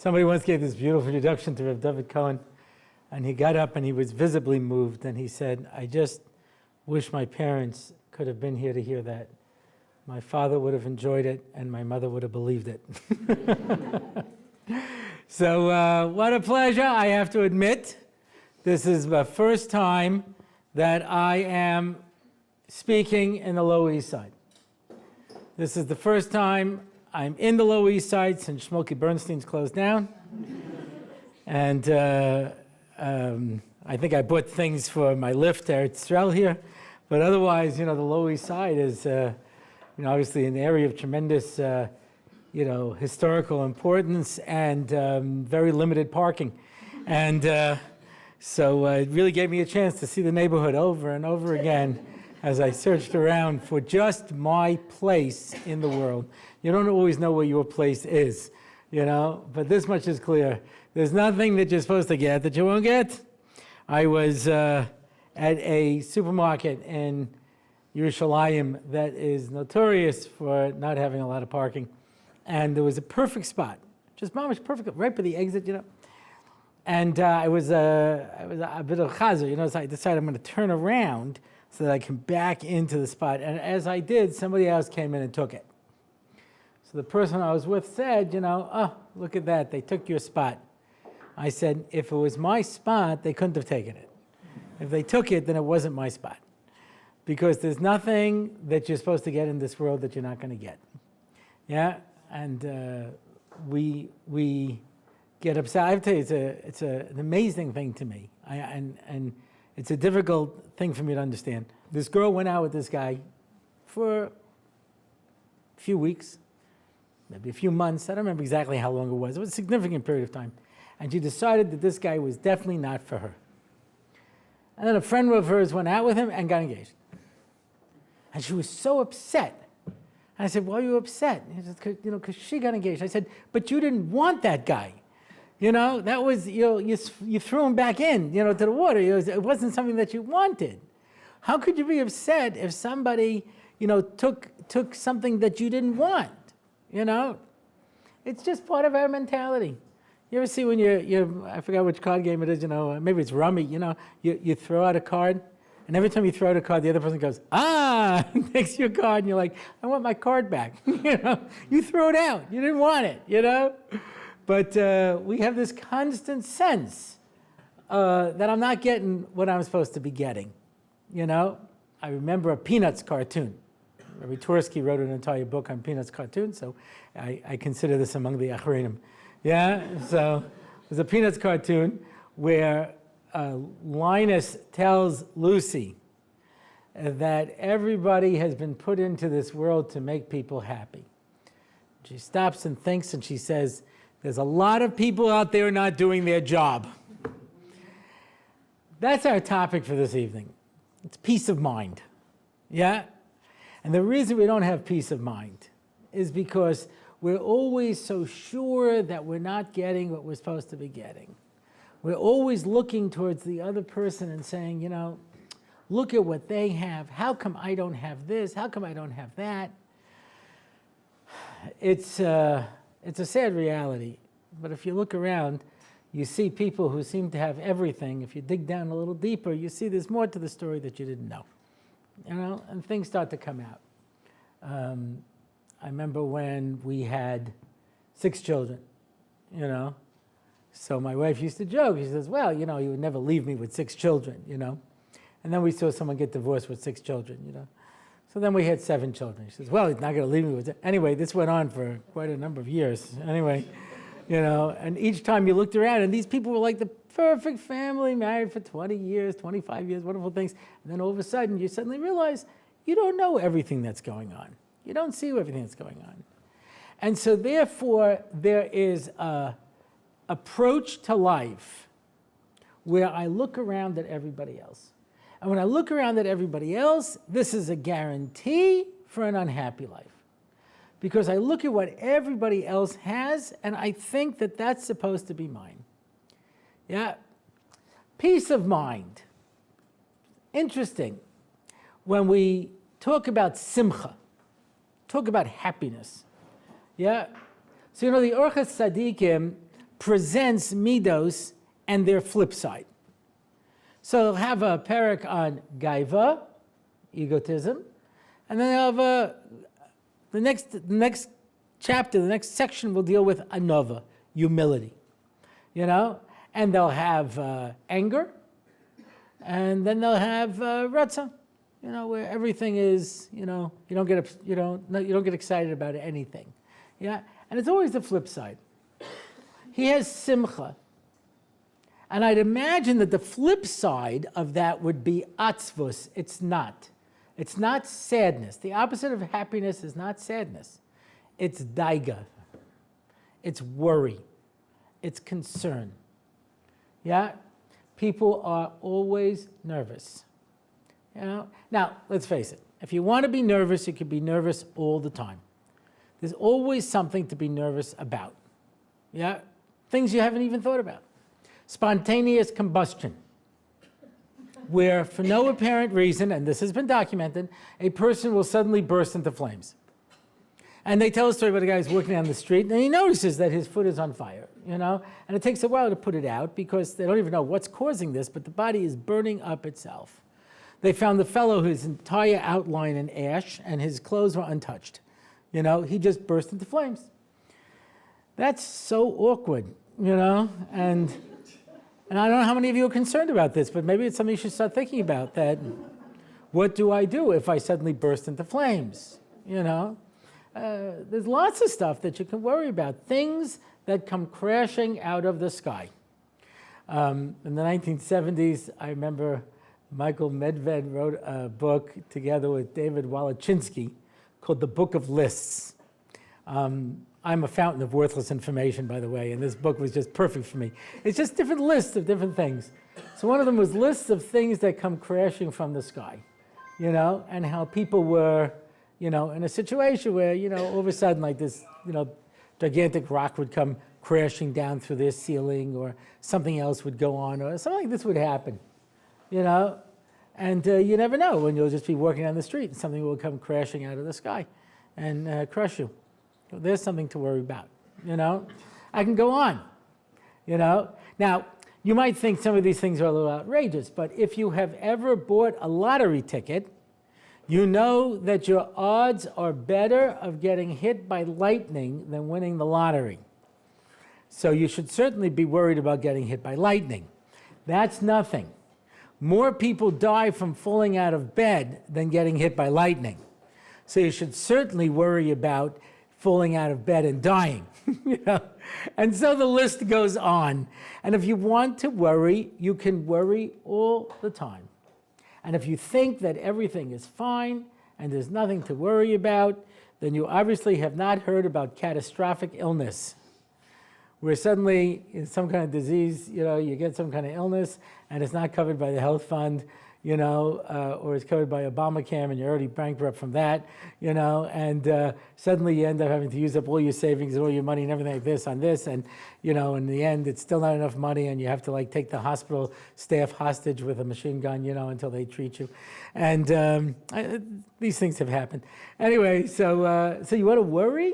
Somebody once gave this beautiful introduction to Rabbi David Cohen, and he got up and he was visibly moved, and he said, I just wish my parents could have been here to hear that. My father would have enjoyed it, and my mother would have believed it. So what a pleasure, I have to admit. This is the first time that I am speaking in the Lower East Side. This is the first time I'm in the Lower East Side since Shmulky Bernstein's closed down. And I think I bought things for my lift to Eretz Yisrael here. But otherwise, the Lower East Side is, obviously an area of tremendous, historical importance and very limited parking. And so it really gave me a chance to see the neighborhood over and over again as I searched around for just my place in the world. You don't always know where your place is, but this much is clear. There's nothing that you're supposed to get that you won't get. I was at a supermarket in Yerushalayim that is notorious for not having a lot of parking. And there was a perfect spot, just mamish perfect, right by the exit, And I was a bit of chazer, so I decided I'm going to turn around so that I can back into the spot. And as I did, somebody else came in and took it. So the person I was with said, oh, look at that, they took your spot. I said, if it was my spot, they couldn't have taken it. If they took it, then it wasn't my spot. Because there's nothing that you're supposed to get in this world that you're not going to get. Yeah? And we get upset. I have to tell you, it's an amazing thing to me. And it's a difficult thing for me to understand. This girl went out with this guy for a few weeks, maybe a few months. I don't remember exactly how long it was. It was a significant period of time. And she decided that this guy was definitely not for her. And then a friend of hers went out with him and got engaged. And she was so upset. And I said, why are you upset? He said, because she got engaged. I said, but you didn't want that guy. That was, you threw him back in, to the water. It wasn't something that you wanted. How could you be upset if somebody, took something that you didn't want? It's just part of our mentality. You ever see when I forgot which card game it is, maybe it's rummy, you throw out a card, and every time you throw out a card, the other person goes, takes your card, and you're like, I want my card back. You throw it out. You didn't want it, But we have this constant sense that I'm not getting what I'm supposed to be getting, I remember a Peanuts cartoon. Rabbi Orlofsky wrote an entire book on Peanuts cartoons, so I consider this among the Achreinim. Yeah, so there's a Peanuts cartoon where Linus tells Lucy that everybody has been put into this world to make people happy. She stops and thinks and she says, there's a lot of people out there not doing their job. That's our topic for this evening. It's peace of mind. Yeah? And the reason we don't have peace of mind is because we're always so sure that we're not getting what we're supposed to be getting. We're always looking towards the other person and saying, look at what they have. How come I don't have this? How come I don't have that? It's a sad reality. But if you look around, you see people who seem to have everything. If you dig down a little deeper, you see there's more to the story that you didn't know. And things start to come out. I remember when we had 6 children, So my wife used to joke. She says, well, you would never leave me with 6 children, And then we saw someone get divorced with 6 children, So then we had 7 children. She says, well, he's not going to leave me with it. Anyway, this went on for quite a number of years. Anyway, and each time you looked around, and these people were like the perfect family, married for 20 years, 25 years, wonderful things. And then all of a sudden, you suddenly realize you don't know everything that's going on. You don't see everything that's going on. And so therefore, there is an approach to life where I look around at everybody else. And when I look around at everybody else, this is a guarantee for an unhappy life. Because I look at what everybody else has, and I think that that's supposed to be mine. Yeah? Peace of mind. Interesting. When we talk about simcha, talk about happiness. Yeah? So, the Orchos Tzadikim presents midos and their flip side. So they'll have a parak on gaiva, egotism, and then they'll have the next chapter, the next section will deal with anova, humility, and they'll have anger, and then they'll have ratzon, where everything is, you don't get excited about anything, and it's always the flip side. He has simcha, and I'd imagine that the flip side of that would be atzvus. It's not. It's not sadness. The opposite of happiness is not sadness. It's daiga. It's worry. It's concern. People are always nervous. Now, let's face it. If you want to be nervous, you can be nervous all the time. There's always something to be nervous about. Things you haven't even thought about. Spontaneous combustion, where for no apparent reason, and this has been documented, a person will suddenly burst into flames. And they tell a story about a guy who's walking down the street, and he notices that his foot is on fire, and it takes a while to put it out because they don't even know what's causing this, but the body is burning up itself. They found the fellow whose entire outline in ash, and his clothes were untouched. He just burst into flames. That's so awkward, and I don't know how many of you are concerned about this, but maybe it's something you should start thinking about, that what do I do if I suddenly burst into flames, There's lots of stuff that you can worry about, things that come crashing out of the sky. In the 1970s, I remember Michael Medved wrote a book together with David Walachinsky called The Book of Lists. I'm a fountain of worthless information, by the way, and this book was just perfect for me. It's just different lists of different things. So one of them was lists of things that come crashing from the sky, and how people were, in a situation where, all of a sudden, like this, gigantic rock would come crashing down through their ceiling, or something else would go on, or something like this would happen, and you never know when you'll just be walking down the street and something will come crashing out of the sky and crush you. There's something to worry about, I can go on, Now, you might think some of these things are a little outrageous, but if you have ever bought a lottery ticket, you know that your odds are better of getting hit by lightning than winning the lottery. So you should certainly be worried about getting hit by lightning. That's nothing. More people die from falling out of bed than getting hit by lightning. So you should certainly worry about falling out of bed and dying. And so the list goes on. And if you want to worry, you can worry all the time. And if you think that everything is fine and there's nothing to worry about, then you obviously have not heard about catastrophic illness, where suddenly in some kind of disease, you get some kind of illness and it's not covered by the health fund, or it's covered by Obamacare and you're already bankrupt from that, and suddenly you end up having to use up all your savings and all your money and everything like this on this, and, in the end, it's still not enough money and you have to take the hospital staff hostage with a machine gun, until they treat you. And these things have happened. Anyway, so you want to worry?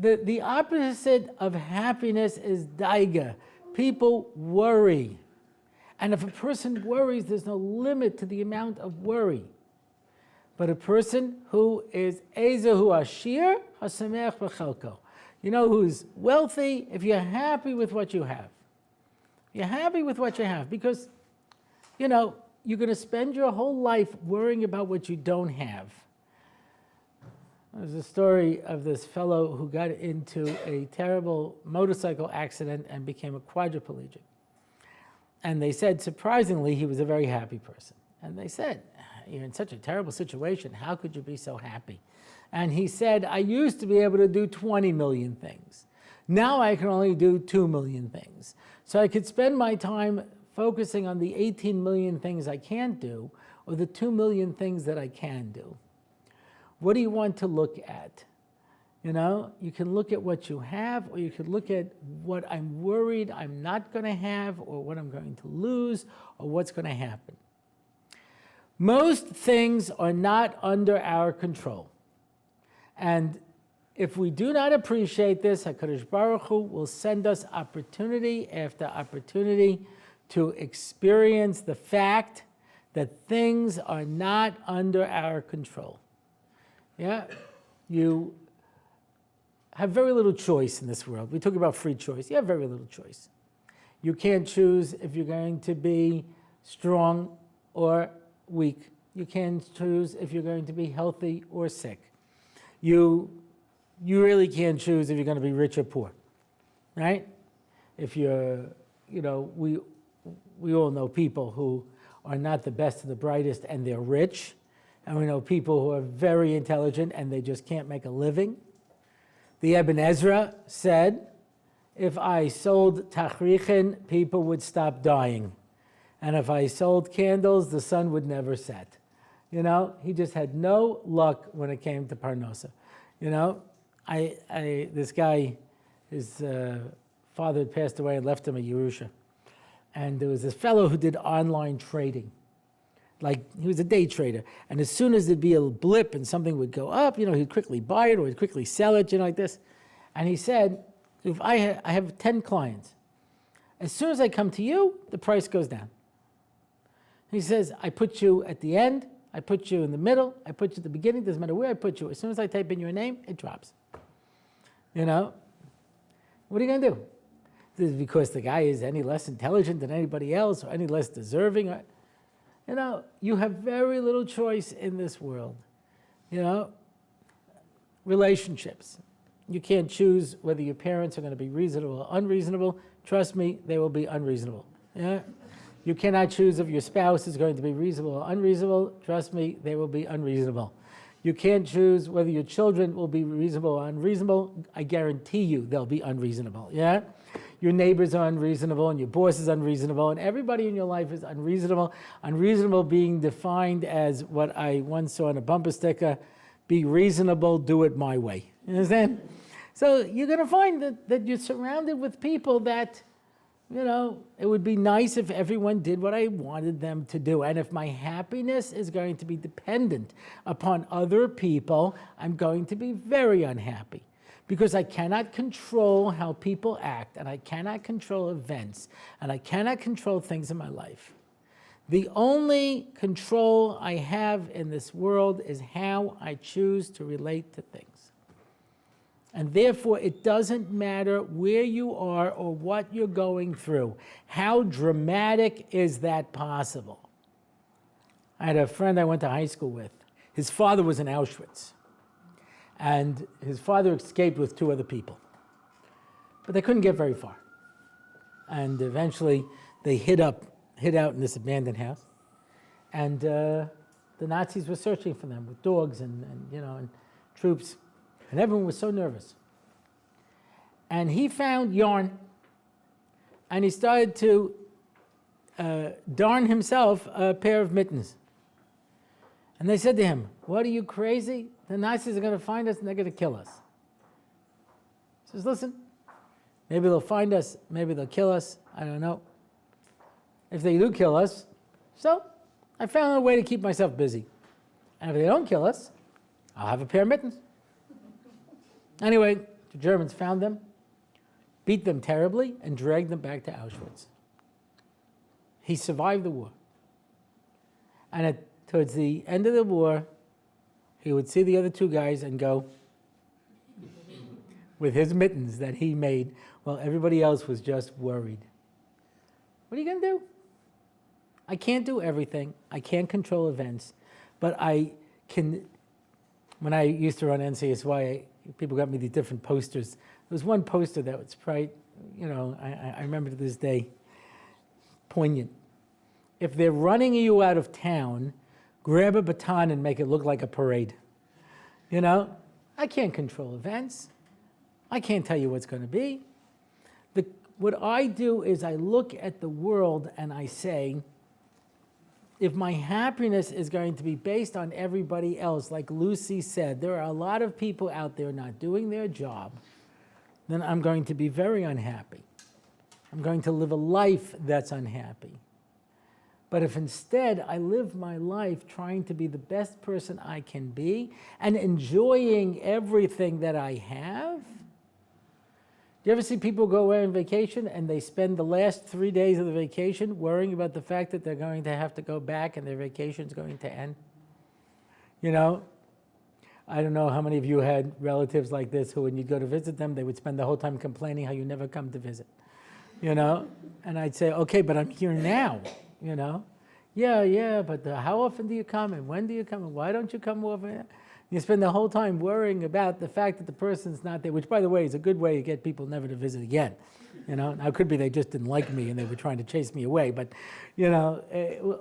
The opposite of happiness is daiga. People worry. And if a person worries, there's no limit to the amount of worry. But a person who is Ezehu Ashir, Hasamech B'chelko, who's wealthy, if you're happy with what you have. You're happy with what you have because, you're going to spend your whole life worrying about what you don't have. There's a story of this fellow who got into a terrible motorcycle accident and became a quadriplegic. And they said, surprisingly, he was a very happy person. And they said, you're in such a terrible situation. How could you be so happy? And he said, I used to be able to do 20 million things. Now I can only do 2 million things. So I could spend my time focusing on the 18 million things I can't do, or the 2 million things that I can do. What do you want to look at? You can look at what you have, or you could look at what I'm worried I'm not going to have, or what I'm going to lose, or what's going to happen. Most things are not under our control. And if we do not appreciate this, HaKadosh Baruch Hu will send us opportunity after opportunity to experience the fact that things are not under our control. Yeah, you have very little choice in this world. We talk about free choice. You have very little choice. You can't choose if you're going to be strong or weak. You can't choose if you're going to be healthy or sick. You really can't choose if you're going to be rich or poor, right? If you're, we all know people who are not the best and the brightest and they're rich. And we know people who are very intelligent and they just can't make a living. The Ibn Ezra said, if I sold tachrichin, people would stop dying. And if I sold candles, the sun would never set. He just had no luck when it came to Parnosa. This guy, his father had passed away and left him a Yerusha. And there was this fellow who did online trading. Like, he was a day trader. And as soon as there'd be a blip and something would go up, he'd quickly buy it or he'd quickly sell it, like this. And he said, if I have 10 clients. As soon as I come to you, the price goes down. He says, I put you at the end, I put you in the middle, I put you at the beginning, doesn't matter where I put you. As soon as I type in your name, it drops. What are you going to do? This is because the guy is any less intelligent than anybody else or any less deserving. You have very little choice in this world. Relationships. You can't choose whether your parents are going to be reasonable or unreasonable. Trust me, they will be unreasonable. Yeah? You cannot choose if your spouse is going to be reasonable or unreasonable. Trust me, they will be unreasonable. You can't choose whether your children will be reasonable or unreasonable. I guarantee you they'll be unreasonable. Yeah? Your neighbors are unreasonable and your boss is unreasonable and everybody in your life is unreasonable. Unreasonable being defined as what I once saw on a bumper sticker, be reasonable, do it my way. You understand? So you're going to find that you're surrounded with people that, it would be nice if everyone did what I wanted them to do. And if my happiness is going to be dependent upon other people, I'm going to be very unhappy. Because I cannot control how people act, and I cannot control events, and I cannot control things in my life. The only control I have in this world is how I choose to relate to things. And therefore, it doesn't matter where you are or what you're going through. How dramatic is that possible? I had a friend I went to high school with. His father was in Auschwitz. And his father escaped with 2 other people. But they couldn't get very far. And eventually, they hid out in this abandoned house. And the Nazis were searching for them with dogs and troops. And everyone was so nervous. And he found yarn. And he started to darn himself a pair of mittens. And they said to him, what, are you crazy? The Nazis are going to find us and they're going to kill us. He says, listen, maybe they'll find us, maybe they'll kill us, I don't know. If they do kill us, so I found a way to keep myself busy. And if they don't kill us, I'll have a pair of mittens. Anyway, the Germans found them, beat them terribly, and dragged them back to Auschwitz. He survived the war. And towards the end of the war, he would see the other 2 guys and go with his mittens that he made while everybody else was just worried. What are you going to do? I can't do everything. I can't control events. But I can, when I used to run NCSY, people got me these different posters. There was one poster that was I remember to this day, poignant. If they're running you out of town, grab a baton and make it look like a parade. I can't control events. I can't tell you what's going to be. What I do is I look at the world and I say, if my happiness is going to be based on everybody else, like Lucy said, there are a lot of people out there not doing their job, then I'm going to be very unhappy. I'm going to live a life that's unhappy. But if instead I live my life trying to be the best person I can be and enjoying everything that I have. Do you ever see people go away on vacation and they spend the last 3 days of the vacation worrying about the fact that they're going to have to go back and their vacation's going to end? You know, I don't know how many of you had relatives like this who, when you'd go to visit them, they would spend the whole time complaining how you never come to visit, you know? And I'd say, okay, but I'm here now, you know? Yeah, but how often do you come, and when do you come, and why don't you come often? You spend the whole time worrying about the fact that the person's not there, which, by the way, is a good way to get people never to visit again. You know, now it could be they just didn't like me and they were trying to chase me away. But, you know,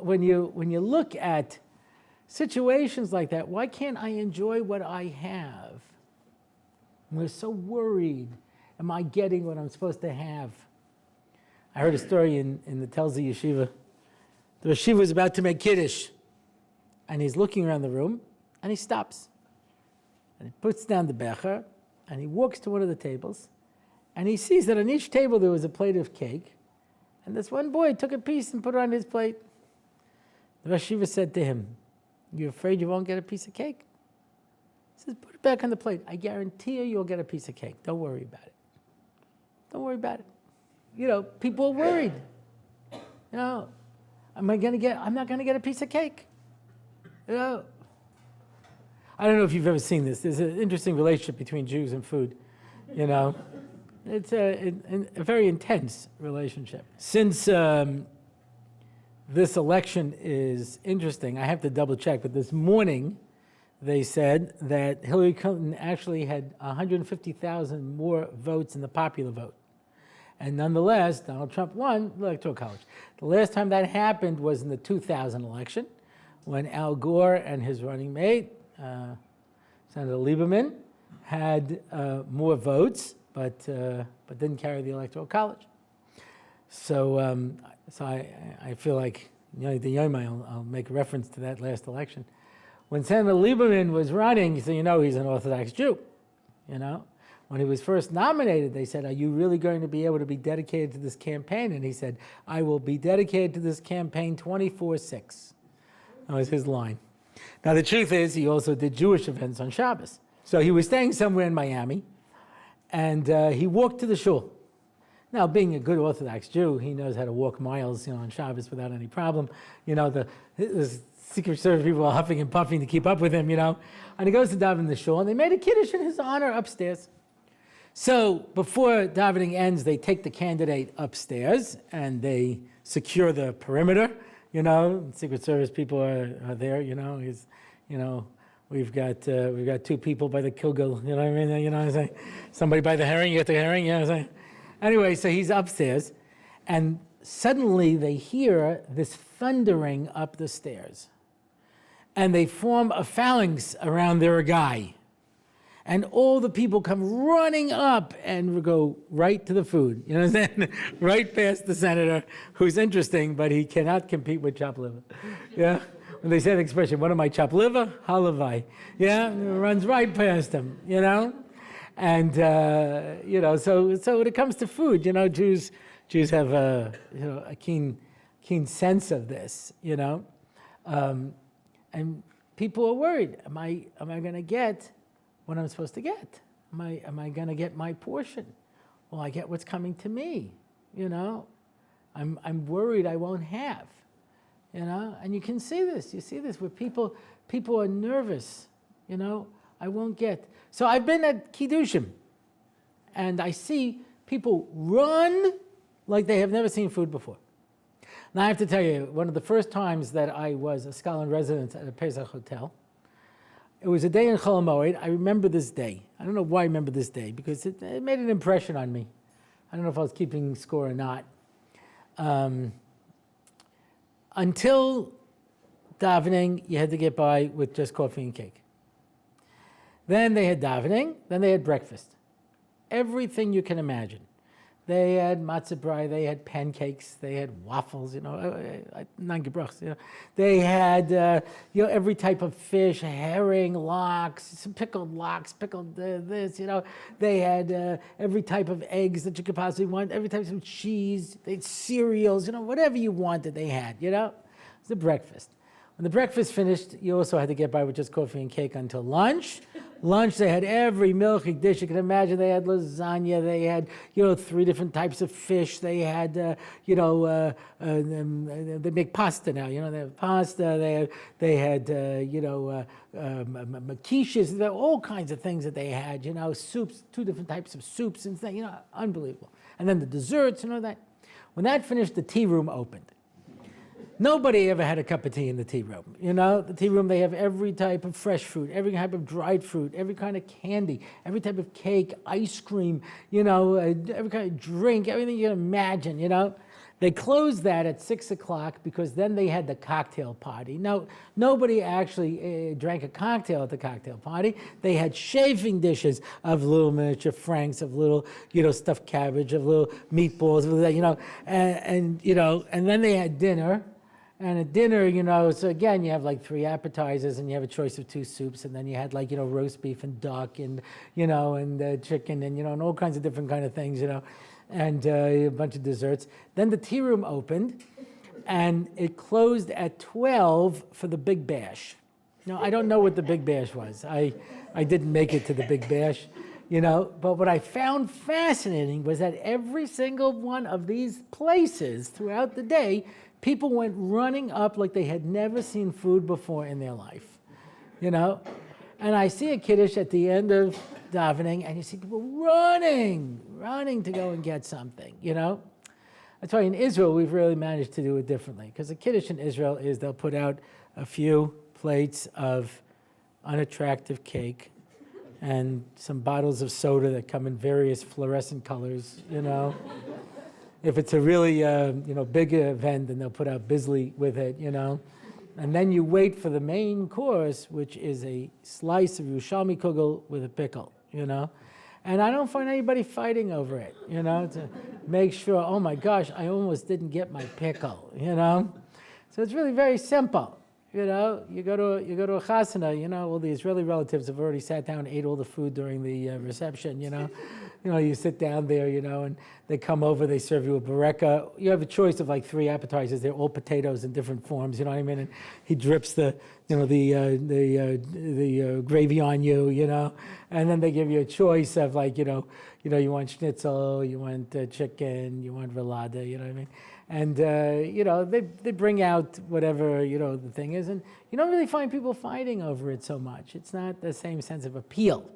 when you look at situations like that, why can't I enjoy what I have? We're so worried. Am I getting what I'm supposed to have? I heard a story in the Telzi Yeshiva. The Yeshiva was about to make Kiddush, and he's looking around the room, and he stops. And he puts down the becher, and he walks to one of the tables, and he sees that on each table there was a plate of cake, and this one boy took a piece and put it on his plate. The Rosh Yeshiva said to him, "You afraid you won't get a piece of cake?" He says, "Put it back on the plate. I guarantee you'll get a piece of cake. Don't worry about it. Don't worry about it." You know, people are worried. You know, I'm not going to get a piece of cake. You know, I don't know if you've ever seen this. There's an interesting relationship between Jews and food. You know, it's a very intense relationship. Since this election is interesting, I have to double check, but this morning they said that Hillary Clinton actually had 150,000 more votes in the popular vote. And nonetheless, Donald Trump won the Electoral College. The last time that happened was in the 2000 election, when Al Gore and his running mate, Senator Lieberman, had more votes, but didn't carry the Electoral College. So I feel like, you know, the Yom I'll make a reference to that last election. When Senator Lieberman was running, so you know he's an Orthodox Jew, you know. When he was first nominated, they said, "Are you really going to be able to be dedicated to this campaign?" And he said, "I will be dedicated to this campaign 24/6. That was his line. Now, the truth is, he also did Jewish events on Shabbos. So he was staying somewhere in Miami, and he walked to the shul. Now, being a good Orthodox Jew, he knows how to walk miles, you know, on Shabbos without any problem. You know, the Secret Service people are huffing and puffing to keep up with him, you know. And he goes to daven in the shul, and they made a kiddush in his honor upstairs. So before davening ends, they take the candidate upstairs, and they secure the perimeter. You know, Secret Service people are there. You know, we've got 2 people by the Kilgul. You know what I mean? You know what I'm saying? Somebody by the herring. You get the herring. You know what I'm saying? Anyway, so he's upstairs, and suddenly they hear this thundering up the stairs, and they form a phalanx around their guy, and all the people come running up and go right to the food. You know what I'm saying? Right past the senator, who's interesting, but he cannot compete with chopped liver. Yeah? When they say the expression, "What am I, chopped liver? Halavai." Yeah? It runs right past him, you know? And, you know, so when it comes to food, you know, Jews have a keen sense of this, you know? And people are worried. Am I going to get what I'm supposed to get? Am I going to get my portion? Will I get what's coming to me? You know, I'm worried I won't have. You know, and you can see this. You see this where people are nervous. You know, I won't get. So I've been at Kiddushim, and I see people run like they have never seen food before. Now I have to tell you, one of the first times that I was a scholar in residence at a Pesach hotel, it was a day in Chol HaMoed. I remember this day. I don't know why I remember this day, because it made an impression on me. I don't know if I was keeping score or not. Until davening, you had to get by with just coffee and cake. Then they had davening, then they had breakfast. Everything you can imagine. They had matzah brei, they had pancakes, they had waffles, you know, nangebrachs, you know. They had, you know, every type of fish, herring, lox, pickled this, you know. They had every type of eggs that you could possibly want, every type of cheese, they had cereals, you know, whatever you wanted they had, you know. was the breakfast. When the breakfast finished, you also had to get by with just coffee and cake until lunch. Lunch, they had every milchik dish you can imagine. They had lasagna, they had, 3 different types of fish. They had, they make pasta now, they have pasta. They had, quiches, all kinds of things that they had, soups, 2 different types of soups and things, unbelievable. And then the desserts and all that. When that finished, the tea room opened. Nobody ever had a cup of tea in the tea room. The tea room, they have every type of fresh fruit, every type of dried fruit, every kind of candy, every type of cake, ice cream, every kind of drink, everything you can imagine, They closed that at 6 o'clock because then they had the cocktail party. Now, nobody actually drank a cocktail at the cocktail party. They had chafing dishes of little miniature franks, of little, stuffed cabbage, of little meatballs, and then they had dinner. And at dinner, so again, you have like 3 appetizers and you have a choice of 2 soups. And then you had like, roast beef and duck and, and chicken and, and all kinds of different kind of things, and a bunch of desserts. Then the tea room opened and it closed at 12 for the big bash. Now, I don't know what the big bash was. I didn't make it to the big bash, but what I found fascinating was that every single one of these places throughout the day, people went running up like they had never seen food before in their life, And I see a kiddush at the end of davening, and you see people running to go and get something, That's why in Israel, we've really managed to do it differently. Because the kiddush in Israel is they'll put out a few plates of unattractive cake and some bottles of soda that come in various fluorescent colors, If it's a really, big event, then they'll put out Bisley with it, And then you wait for the main course, which is a slice of Yerushalmi kugel with a pickle, And I don't find anybody fighting over it, to make sure, oh my gosh, I almost didn't get my pickle, So it's really very simple. You go to a chasana, all the Israeli relatives have already sat down and ate all the food during the reception, you sit down there, and they come over, they serve you a bareka. You have a choice of like 3 appetizers. They're all potatoes in different forms, you know what I mean? And he drips the gravy on you, and then they give you a choice of like, you want schnitzel, you want chicken, you want relada, you know what I mean? And, they bring out whatever, the thing is. And you don't really find people fighting over it so much. It's not the same sense of appeal,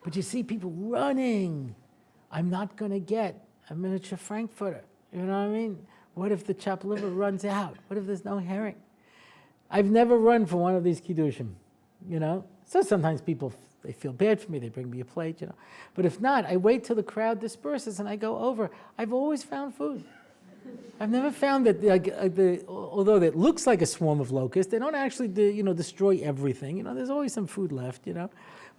But you see people running. I'm not going to get a miniature frankfurter. You know what I mean? What if the chopped liver runs out? What if there's no herring? I've never run for one of these kiddushim, So sometimes people, they feel bad for me. They bring me a plate, But if not, I wait till the crowd disperses and I go over. I've always found food. I've never found that, although it looks like a swarm of locusts, they don't actually, destroy everything. There's always some food left,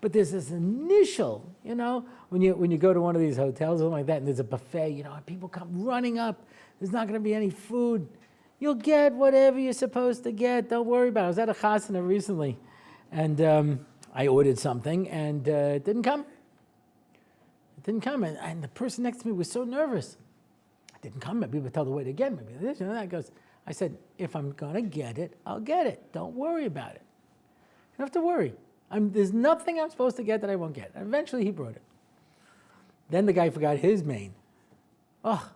But there's this initial, when you go to one of these hotels or something like that, and there's a buffet, and people come running up. There's not going to be any food. You'll get whatever you're supposed to get. Don't worry about it. I was at a chasana recently, and I ordered something, and it didn't come. It didn't come, and the person next to me was so nervous. Didn't come, maybe we'll tell the waiter again, maybe this, that. I said, if I'm gonna get it, I'll get it. Don't worry about it. You don't have to worry. There's nothing I'm supposed to get that I won't get. And eventually he brought it. Then the guy forgot his main. Oh,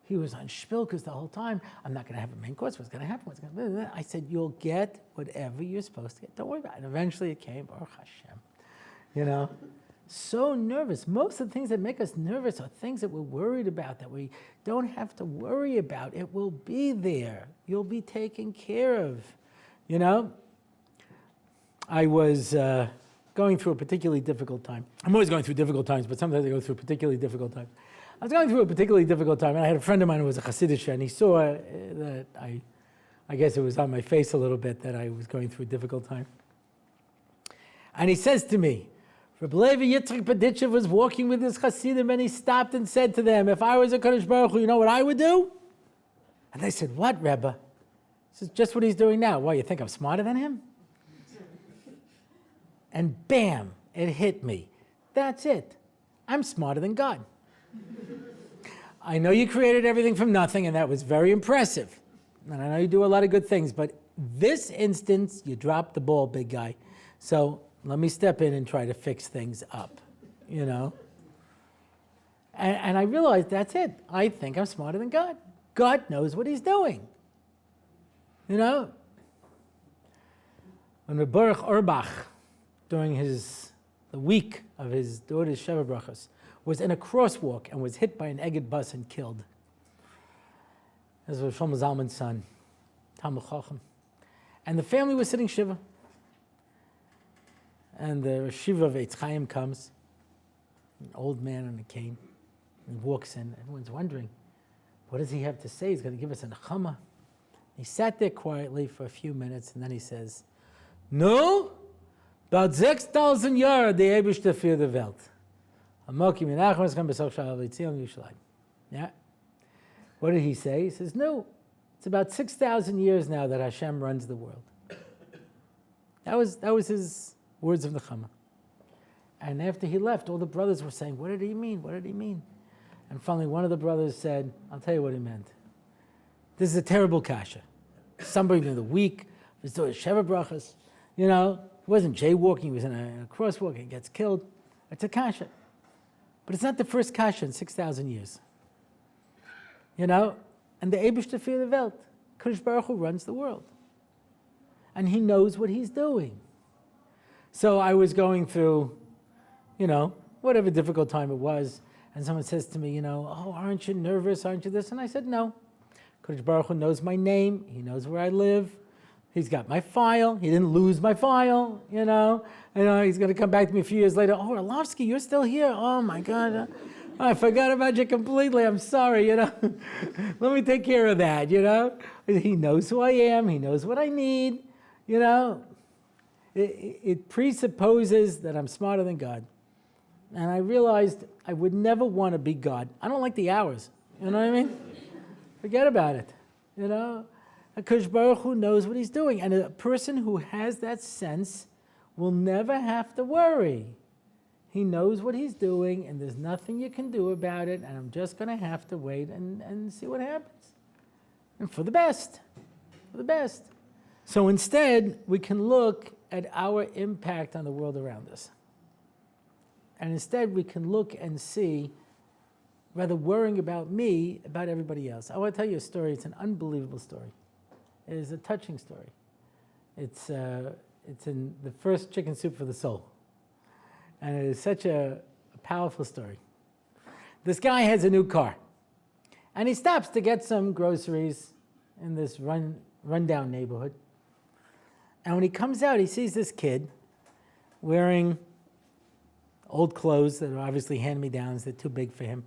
he was on shpilkas the whole time. I'm not gonna have a main course, what's gonna happen? I said, you'll get whatever you're supposed to get. Don't worry about it. And eventually it came, Baruch Hashem. So nervous. Most of the things that make us nervous are things that we're worried about, that we don't have to worry about. It will be there. You'll be taken care of, I was going through a particularly difficult time. I'm always going through difficult times, but sometimes I go through particularly difficult times. I was going through a particularly difficult time, and I had a friend of mine who was a Hasidic, and he saw that I guess it was on my face a little bit that I was going through a difficult time. And he says to me, Rabbi Levi Yitzchak Peditchev was walking with his Hasidim, and he stopped and said to them, if I was a Kadosh Baruch Hu, you know what I would do? And they said, what, Rebbe? He says, just what he's doing now. Why, you think I'm smarter than him? And bam, it hit me. That's it. I'm smarter than God. I know you created everything from nothing, and that was very impressive. And I know you do a lot of good things, but this instance, you dropped the ball, big guy. So let me step in and try to fix things up, you know? And I realized that's it. I think I'm smarter than God. God knows what he's doing, you know? When Rabbi Orbach, during the week of his daughter's Sheva Brachos, was in a crosswalk and was hit by an Egged bus and killed. This was Shlomo Zalman's son, Talmid Chacham. And the family was sitting Shiva. And the Shiva of Eitz Chaim comes, an old man on a cane, and walks in. Everyone's wondering, what does he have to say? He's going to give us a nechama. He sat there quietly for a few minutes, and then he says, "No, about 6,000 Jahre die Eibishter für die Welt. Amoki minachmas kann besoch shal Yitzion Yushalayim." Yeah. What did he say? He says, "No, it's about 6,000 years now that Hashem runs the world." That was his words of nechama. And after he left, all the brothers were saying, "What did he mean? What did he mean?" And finally, one of the brothers said, "I'll tell you what he meant. This is a terrible kasha. Somebody in the week was doing Sheva Brachos. You know, he wasn't jaywalking, he was in a crosswalk, he gets killed. It's a kasha. But it's not the first kasha in 6,000 years. You know, and the Eibishter für die Welt, Kadosh Baruch Hu runs the world. And he knows what he's doing." So I was going through, you know, whatever difficult time it was, and someone says to me, you know, "Oh, aren't you nervous? Aren't you this?" And I said, "No. Kadosh Baruch Hu knows my name. He knows where I live. He's got my file. He didn't lose my file, you know. He's going to come back to me a few years later. 'Oh, Orlofsky, you're still here. Oh, my God. I forgot about you completely. I'm sorry, you know. Let me take care of that, you know." He knows who I am. He knows what I need, you know. It presupposes that I'm smarter than God. And I realized I would never want to be God. I don't like the hours, you know what I mean? Forget about it, you know. Kadosh Baruch Hu knows what he's doing. And a person who has that sense will never have to worry. He knows what he's doing, and there's nothing you can do about it, and I'm just going to have to wait and see what happens. And for the best, for the best. So instead, we can look at our impact on the world around us. And instead, we can look and see, rather worrying about me, about everybody else. I want to tell you a story. It's an unbelievable story. It is a touching story. It's in the first Chicken Soup for the Soul. And it is such a powerful story. This guy has a new car. And he stops to get some groceries in this rundown neighborhood. And when he comes out, he sees this kid wearing old clothes that are obviously hand-me-downs. They're too big for him.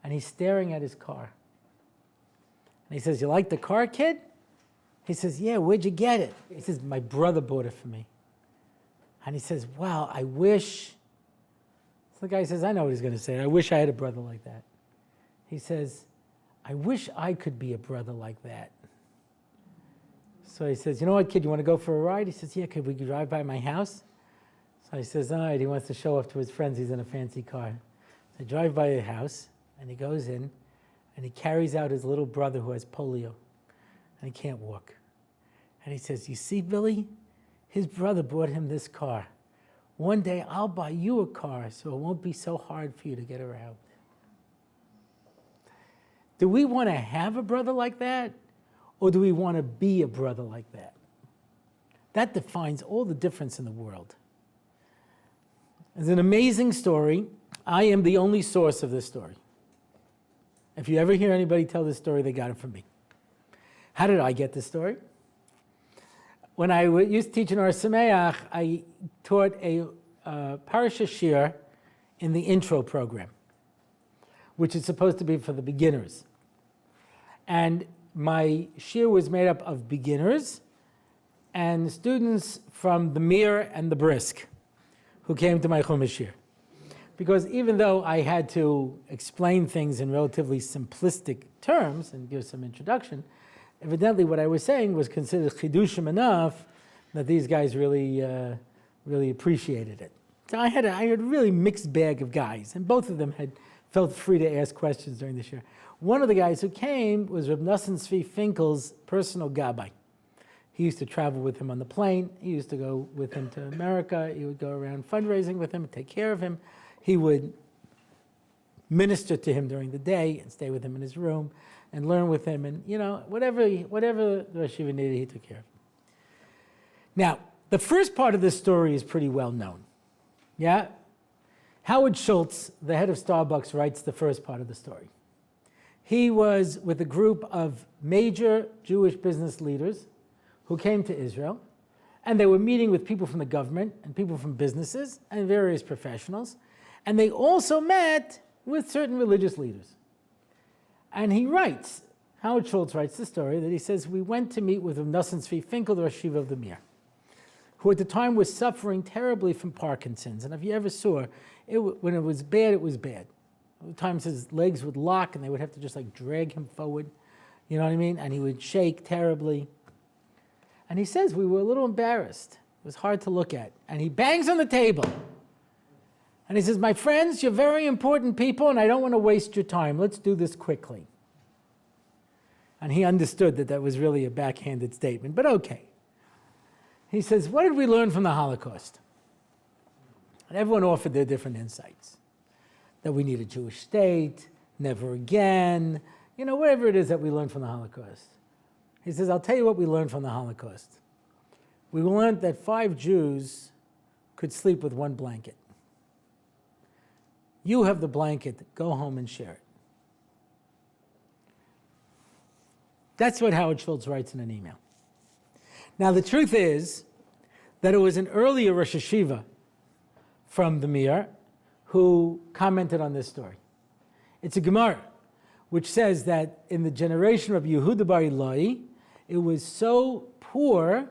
And he's staring at his car. And he says, "You like the car, kid?" He says, "Yeah, where'd you get it?" He says, "My brother bought it for me." And he says, "Wow, I wish..." So the guy says, I know what he's going to say. "I wish I had a brother like that." He says, "I wish I could be a brother like that." So he says, "You know what, kid, you want to go for a ride?" He says, "Yeah, could we drive by my house?" So he says, all right, he wants to show off to his friends he's in a fancy car. So they drive by the house, and he goes in, and he carries out his little brother who has polio, and he can't walk. And he says, "You see, Billy, his brother bought him this car. One day I'll buy you a car so it won't be so hard for you to get around." Do we want to have a brother like that? Or do we want to be a brother like that? That defines all the difference in the world. It's an amazing story. I am the only source of this story. If you ever hear anybody tell this story, they got it from me. How did I get this story? When I used to teach in Or Sameach, I taught a parasha shir in the intro program, which is supposed to be for the beginners. And my shir was made up of beginners and students from the Mir and the Brisk who came to my Chumash shir. Because even though I had to explain things in relatively simplistic terms and give some introduction, evidently what I was saying was considered chidushim enough that these guys really appreciated it. So I had a really mixed bag of guys, and both of them had felt free to ask questions during the shir. One of the guys who came was Reb Nosson Tzvi Finkel's personal Rabbi. He used to travel with him on the plane. He used to go with him to America. He would go around fundraising with him, take care of him. He would minister to him during the day and stay with him in his room and learn with him. And, whatever the yeshiva needed, he took care of him. Now, the first part of this story is pretty well known. Yeah? Howard Schultz, the head of Starbucks, writes the first part of the story. He was with a group of major Jewish business leaders who came to Israel, and they were meeting with people from the government and people from businesses and various professionals, and they also met with certain religious leaders. And he writes, Howard Schultz writes the story, that he says, we went to meet with Nosson Tzvi Finkel, the Rosh Yeshiva of the Mir, who at the time was suffering terribly from Parkinson's. And if you ever saw, when it was bad, it was bad. At times his legs would lock and they would have to just drag him forward. You know what I mean? And he would shake terribly. And he says, we were a little embarrassed. It was hard to look at. And he bangs on the table. And he says, my friends, you're very important people and I don't want to waste your time. Let's do this quickly. And he understood that that was really a backhanded statement, but okay. He says, what did we learn from the Holocaust? And everyone offered their different insights. That we need a Jewish state, never again, whatever it is that we learned from the Holocaust. He says, I'll tell you what we learned from the Holocaust. We learned that 5 Jews could sleep with 1 blanket. You have the blanket, go home and share it. That's what Howard Schultz writes in an email. Now, the truth is that it was an earlier Rosh Yeshiva from the Mir who commented on this story. It's a Gemara, which says that in the generation of Yehuda bar Ilai, it was so poor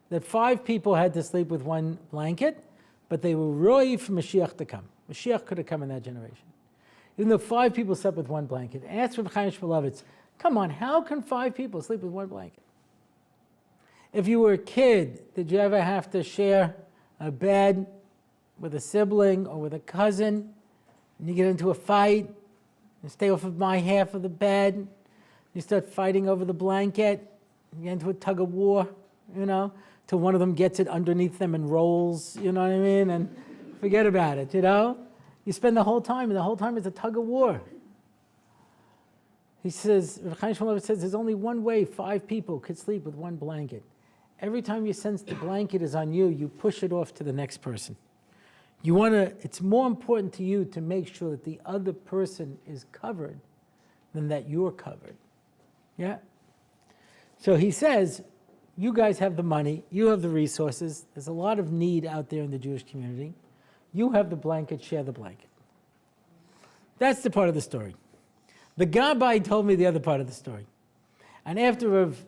that 5 people had to sleep with 1 blanket, but they were roi for Mashiach to come. Mashiach could have come in that generation. Even though 5 people slept with 1 blanket. Ask Rabbi Chaim Shmulevitz, come on, how can 5 people sleep with 1 blanket? If you were a kid, did you ever have to share a bed with a sibling or with a cousin, and you get into a fight, you stay off of my half of the bed, you start fighting over the blanket, you get into a tug of war, till one of them gets it underneath them and rolls, you know what I mean, and forget about it, You spend the whole time, and the whole time it's a tug of war. He says, Rabbi Chaim Shmulevitz says, there's only one way 5 people could sleep with 1 blanket. Every time you sense the blanket is on you, you push it off to the next person. It's more important to you to make sure that the other person is covered than that you're covered. Yeah? So he says, you guys have the money, you have the resources, there's a lot of need out there in the Jewish community. You have the blanket, share the blanket. That's the part of the story. The Rabbi told me the other part of the story. And after Rav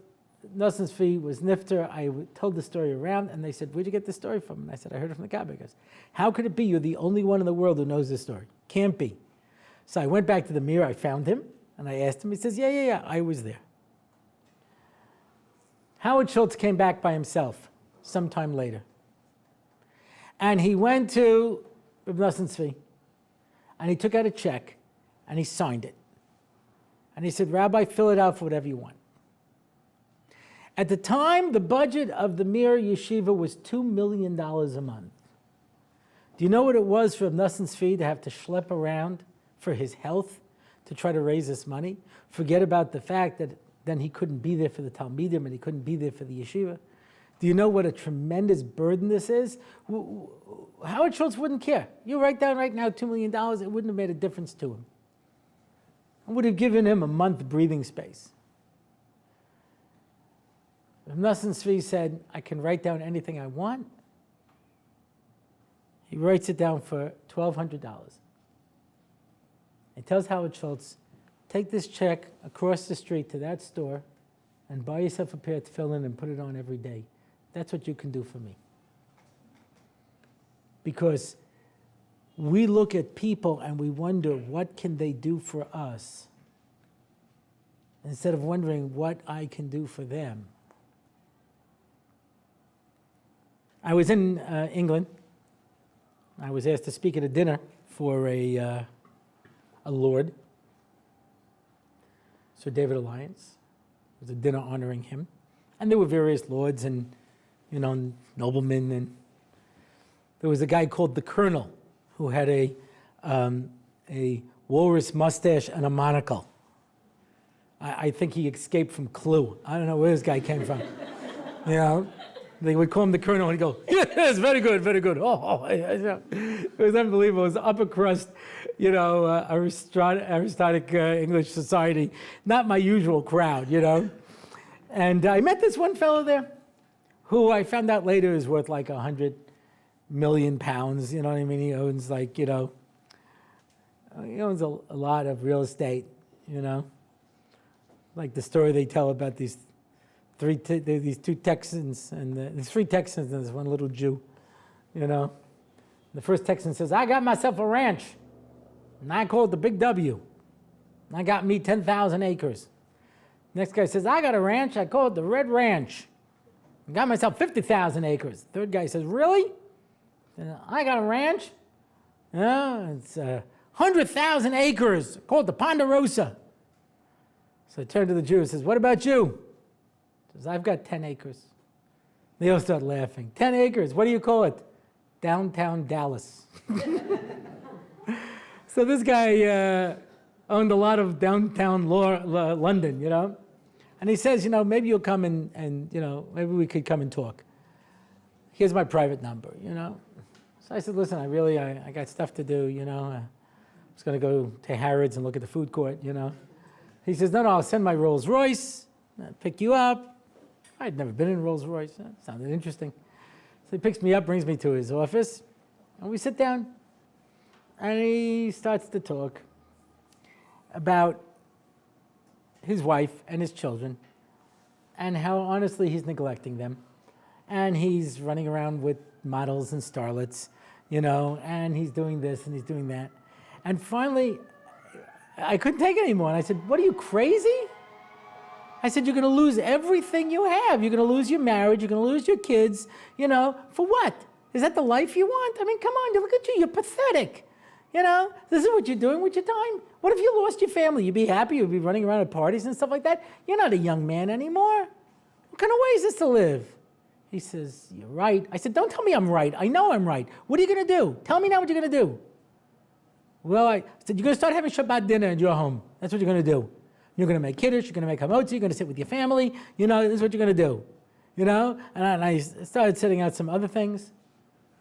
Nosson Tzvi was nifter, I told the story around, and they said, where'd you get this story from? And I said, I heard it from the Rabbi. He goes, how could it be? You're the only one in the world who knows this story. Can't be. So I went back to the Mir, I found him, and I asked him. He says, yeah, I was there. Howard Schultz came back by himself sometime later. And he went to Reb Nosson Tzvi, and he took out a check, and he signed it. And he said, Rabbi, fill it out for whatever you want. At the time, the budget of the Mir Yeshiva was $2 million a month. Do you know what it was for Reb Nosson Tzvi to have to schlep around for his health to try to raise this money? Forget about the fact that then he couldn't be there for the Talmidim and he couldn't be there for the yeshiva. Do you know what a tremendous burden this is? Howard Schultz wouldn't care. You write down right now $2 million, it wouldn't have made a difference to him. It would have given him a month breathing space. Reb Nosson Tzvi said, I can write down anything I want. He writes it down for $1,200. He tells Howard Schultz, take this check across the street to that store and buy yourself a pair of tefillin and put it on every day. That's what you can do for me. Because we look at people and we wonder, what can they do for us? Instead of wondering what I can do for them. I was in England. I was asked to speak at a dinner for a a lord, Sir David Alliance. It was a dinner honoring him. And there were various lords and, noblemen. And there was a guy called the Colonel who had a walrus mustache and a monocle. I think he escaped from Clue. I don't know where this guy came from. They would call him the Colonel, and he'd go, yes, very good, very good. It was unbelievable. It was upper crust, aristocratic English society. Not my usual crowd, And I met this one fellow there, who I found out later is worth like 100 million pounds, you know what I mean? He owns he owns a lot of real estate, Like the story they tell about these two Texans and there's 3 Texans and there's one little Jew, The first Texan says, I got myself a ranch, and I call it the Big W. And I got me 10,000 acres. Next guy says, I got a ranch, I call it the Red Ranch. I got myself 50,000 acres. Third guy says, really? And I got a ranch? It's 100,000 acres, call it the Ponderosa. So I turned to the Jew and says, what about you? He says, I've got 10 acres. They all start laughing. 10 acres, what do you call it? Downtown Dallas. So this guy owned a lot of downtown London, And he says, maybe you'll come and maybe we could come and talk. Here's my private number, So I said, listen, I got stuff to do, I was going to go to Harrods and look at the food court, He says, no, I'll send my Rolls Royce, I'll pick you up. I'd never been in Rolls Royce. That sounded interesting. So he picks me up, brings me to his office, and we sit down, and he starts to talk about his wife and his children, and how honestly he's neglecting them. And he's running around with models and starlets, and he's doing this and he's doing that. And finally, I couldn't take it anymore. And I said, what are you, crazy? I said, you're going to lose everything you have. You're going to lose your marriage. You're going to lose your kids. For what? Is that the life you want? I mean, come on, look at you. You're pathetic. This is what you're doing with your time. What if you lost your family? You'd be happy. You'd be running around at parties and stuff like that. You're not a young man anymore. What kind of way is this to live? He says, you're right. I said, don't tell me I'm right. I know I'm right. What are you going to do? Tell me now what you're going to do. Well, I said, you're going to start having Shabbat dinner in your home. That's what you're going to do. You're going to make kiddush. You're going to make hamotzi. You're going to sit with your family. This is what you're going to do. And I started setting out some other things.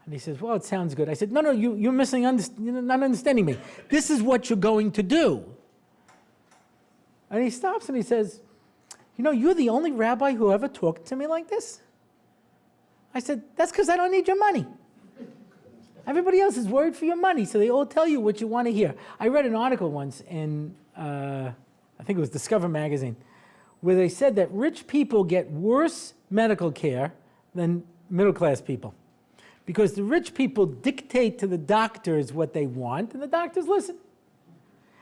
And he says, well, it sounds good. I said, no, you're not understanding me. This is what you're going to do. And he stops and he says, you're the only rabbi who ever talked to me like this? I said, that's because I don't need your money. Everybody else is worried for your money, so they all tell you what you want to hear. I read an article once in, I think it was Discover magazine, where they said that rich people get worse medical care than middle-class people. Because the rich people dictate to the doctors what they want, and the doctors listen.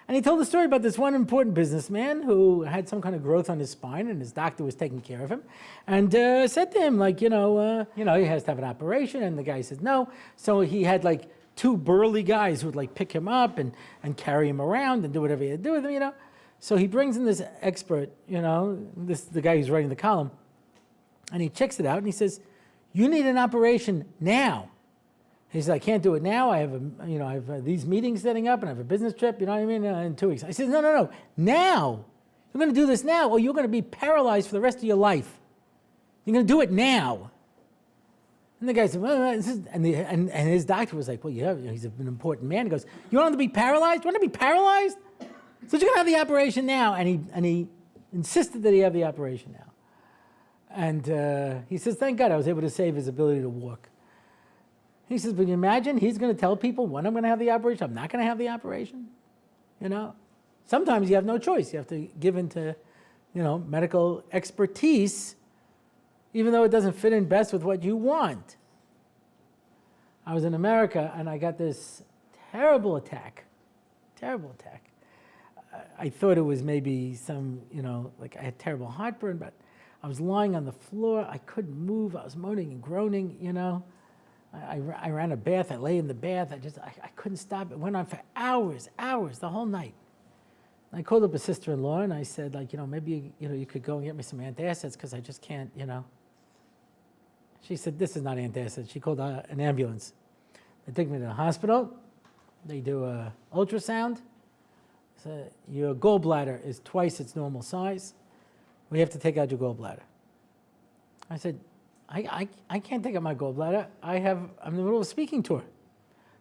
And he told a story about this one important businessman who had some kind of growth on his spine, and his doctor was taking care of him, and said to him, he has to have an operation, and the guy says no. So he had 2 burly guys who would pick him up and carry him around and do whatever he had to do with him, So he brings in this expert, the guy who's writing the column, and he checks it out, and he says, you need an operation now. He said, I can't do it now. I have these meetings setting up, and I have a business trip, in 2 weeks. I said, no, now. You're going to do this now, or you're going to be paralyzed for the rest of your life. You're going to do it now. And the guy said, well, and his doctor was like, well, he's an important man. He goes, you want him to be paralyzed? You want to be paralyzed? So you're going to have the operation now. And he insisted that he have the operation now. And he says, thank God I was able to save his ability to walk. He says, but you imagine he's going to tell people when I'm going to have the operation, I'm not going to have the operation? Sometimes you have no choice. You have to give in to, medical expertise, even though it doesn't fit in best with what you want. I was in America, and I got this terrible attack. I thought it was maybe some, I had terrible heartburn, but I was lying on the floor. I couldn't move. I was moaning and groaning, I ran a bath. I lay in the bath. I couldn't stop. It went on for hours, the whole night. I called up a sister-in-law and I said, like, maybe, you could go and get me some antacids because I just can't, She said, this is not antacids. She called an ambulance. They took me to the hospital. They do a ultrasound. So your gallbladder is twice its normal size. We have to take out your gallbladder. I said, I can't take out my gallbladder. I'm in the middle of a speaking tour.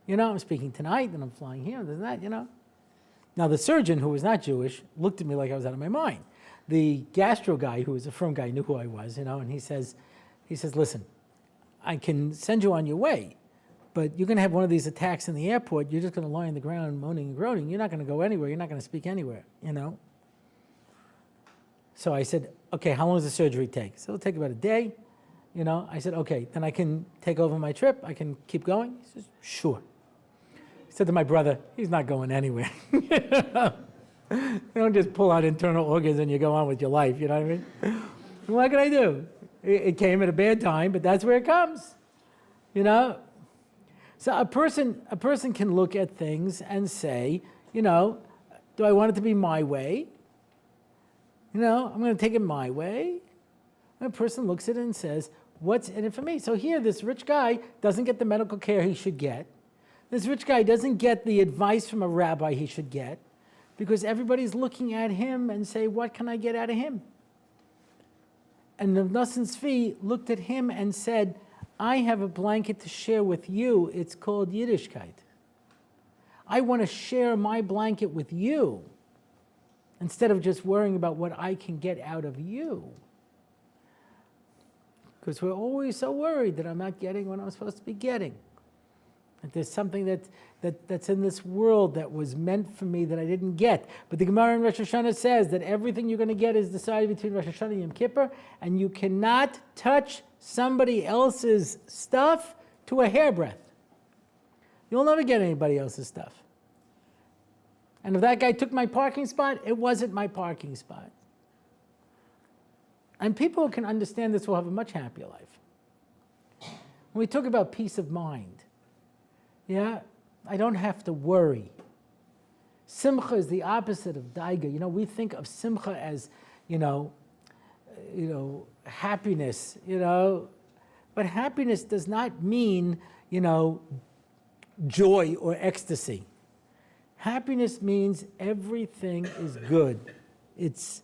I'm speaking tonight, and I'm flying here, and this and that, Now, the surgeon, who was not Jewish, looked at me like I was out of my mind. The gastro guy, who was a firm guy, knew who I was, and he says, listen, I can send you on your way, but you're going to have one of these attacks in the airport. You're just going to lie on the ground moaning and groaning. You're not going to go anywhere. You're not going to speak anywhere, So I said, okay, how long does the surgery take? So it'll take about a day. I said, okay, then I can take over my trip. I can keep going. He says, sure. He said to my brother, he's not going anywhere. You don't just pull out internal organs and you go on with your life, you know what I mean? What can I do? It came at a bad time, but that's where it comes, So a person can look at things and say, do I want it to be my way? I'm going to take it my way. And a person looks at it and says, what's in it for me? So here, this rich guy doesn't get the medical care he should get. This rich guy doesn't get the advice from a rabbi he should get because everybody's looking at him and say, what can I get out of him? And the Nosson Tzvi looked at him and said, I have a blanket to share with you. It's called Yiddishkeit. I want to share my blanket with you instead of just worrying about what I can get out of you. Because we're always so worried that I'm not getting what I'm supposed to be getting. That there's something that's in this world that was meant for me that I didn't get. But the Gemara in Rosh Hashanah says that everything you're going to get is decided between Rosh Hashanah and Yom Kippur, and you cannot touch somebody else's stuff to a hairbreadth. You'll never get anybody else's stuff. And if that guy took my parking spot, it wasn't my parking spot. And people who can understand this will have a much happier life. When we talk about peace of mind, I don't have to worry. Simcha is the opposite of daiga. We think of simcha as, happiness, but happiness does not mean, joy or ecstasy. Happiness means everything is good. It's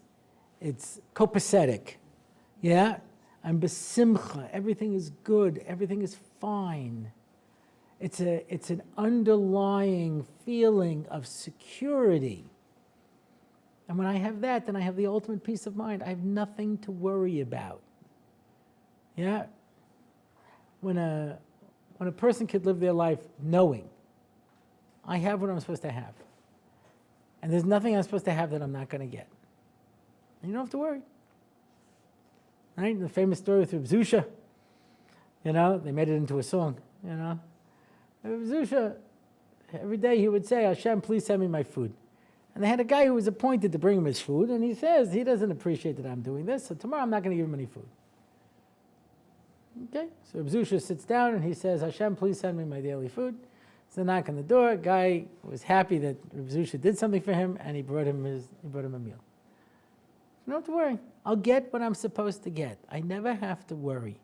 copacetic. I'm besimcha. Everything is good. Everything is fine. It's an underlying feeling of security. And when I have that, then I have the ultimate peace of mind. I have nothing to worry about. When a person could live their life knowing, I have what I'm supposed to have. And there's nothing I'm supposed to have that I'm not going to get. And you don't have to worry. Right? The famous story with Reb Zusha, they made it into a song, Reb Zusha, every day he would say, Hashem, please send me my food. And they had a guy who was appointed to bring him his food, and he says he doesn't appreciate that I'm doing this, so tomorrow I'm not going to give him any food. Okay, so Reb Zusha sits down and he says, Hashem, please send me my daily food. So they knock on the door. Guy was happy that Reb Zusha did something for him, and he brought him a meal. You don't have to worry. I'll get what I'm supposed to get. I never have to worry.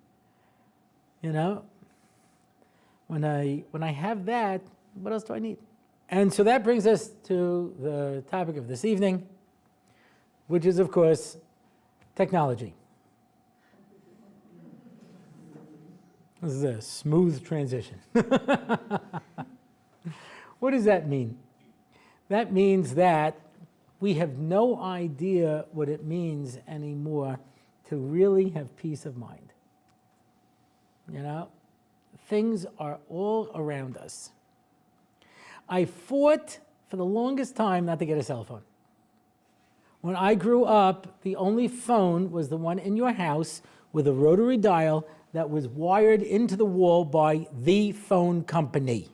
When I have that, what else do I need? And so that brings us to the topic of this evening, which is, of course, technology. This is a smooth transition. What does that mean? That means that we have no idea what it means anymore to really have peace of mind. Things are all around us. I fought for the longest time not to get a cell phone. When I grew up, the only phone was the one in your house with a rotary dial that was wired into the wall by the phone company.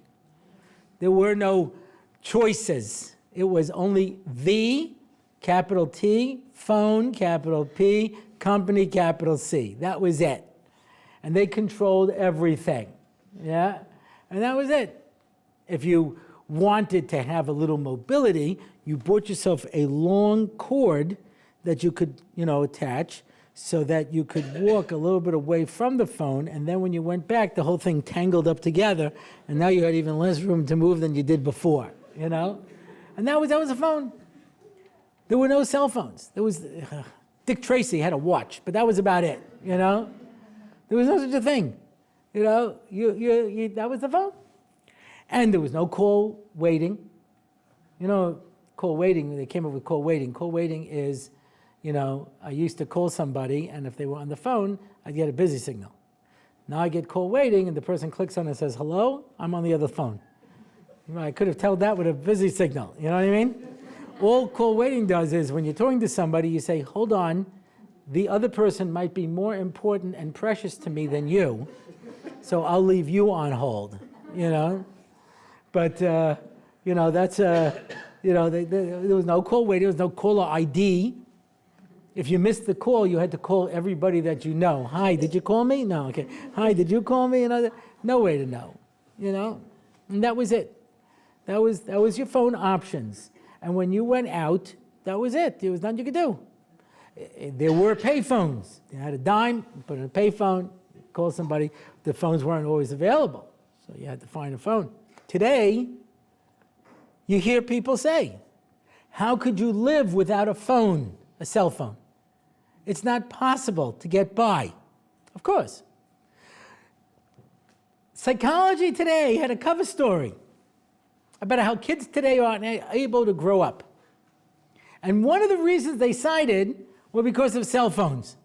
There were no choices. It was only the, capital T, phone, capital P, company, capital C. That was it. And they controlled everything. Yeah, and that was it. If you wanted to have a little mobility, you bought yourself a long cord that you could, attach so that you could walk a little bit away from the phone, and then when you went back, the whole thing tangled up together, and now you had even less room to move than you did before, And that was a phone. There were no cell phones. There was, Dick Tracy had a watch, but that was about it, There was no such a thing, that was the phone. And there was no call waiting. Call waiting, they came up with call waiting. Call waiting is, I used to call somebody, and if they were on the phone, I'd get a busy signal. Now I get call waiting, and the person clicks on it and says, hello, I'm on the other phone. I could have told that with a busy signal, you know what I mean? All call waiting does is when you're talking to somebody, you say, hold on, the other person might be more important and precious to me than you, so I'll leave you on hold, But, that's, there was no call waiting, there was no caller ID. If you missed the call, you had to call everybody that you know. Hi, did you call me? No, okay. Hi, did you call me? No way to know, And that was it. That was your phone options. And when you went out, that was it. There was nothing you could do. There were pay phones. You had a dime, you put in a pay phone, call somebody. The phones weren't always available, so you had to find a phone. Today, you hear people say, how could you live without a phone, a cell phone? It's not possible to get by. Of course. Psychology Today had a cover story about how kids today aren't able to grow up. And one of the reasons they cited were because of cell phones.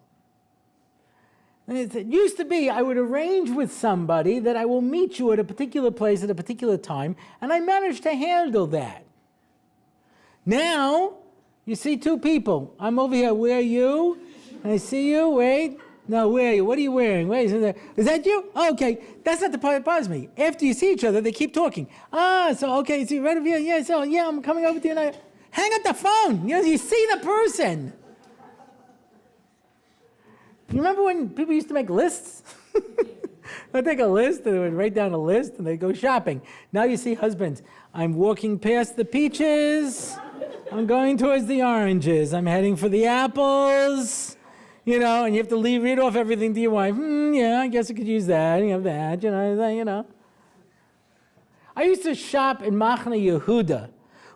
And it used to be, I would arrange with somebody that I will meet you at a particular place at a particular time, and I managed to handle that. Now, you see two people. I'm over here, where are you? I see you, wait. No, where are you? What are you wearing? Wait, is that you? Oh, okay, that's not the part that bothers me. After you see each other, they keep talking. Okay, so right over here, yeah, I'm coming over to you now. Hang up the phone, you see the person. You remember when people used to make lists? They'd take a list, and they would write down a list, and they'd go shopping. Now you see husbands, I'm walking past the peaches, I'm going towards the oranges, I'm heading for the apples, and you have to read off everything to your wife. Yeah, I guess I could use that, you have that, I used to shop in Machne Yehuda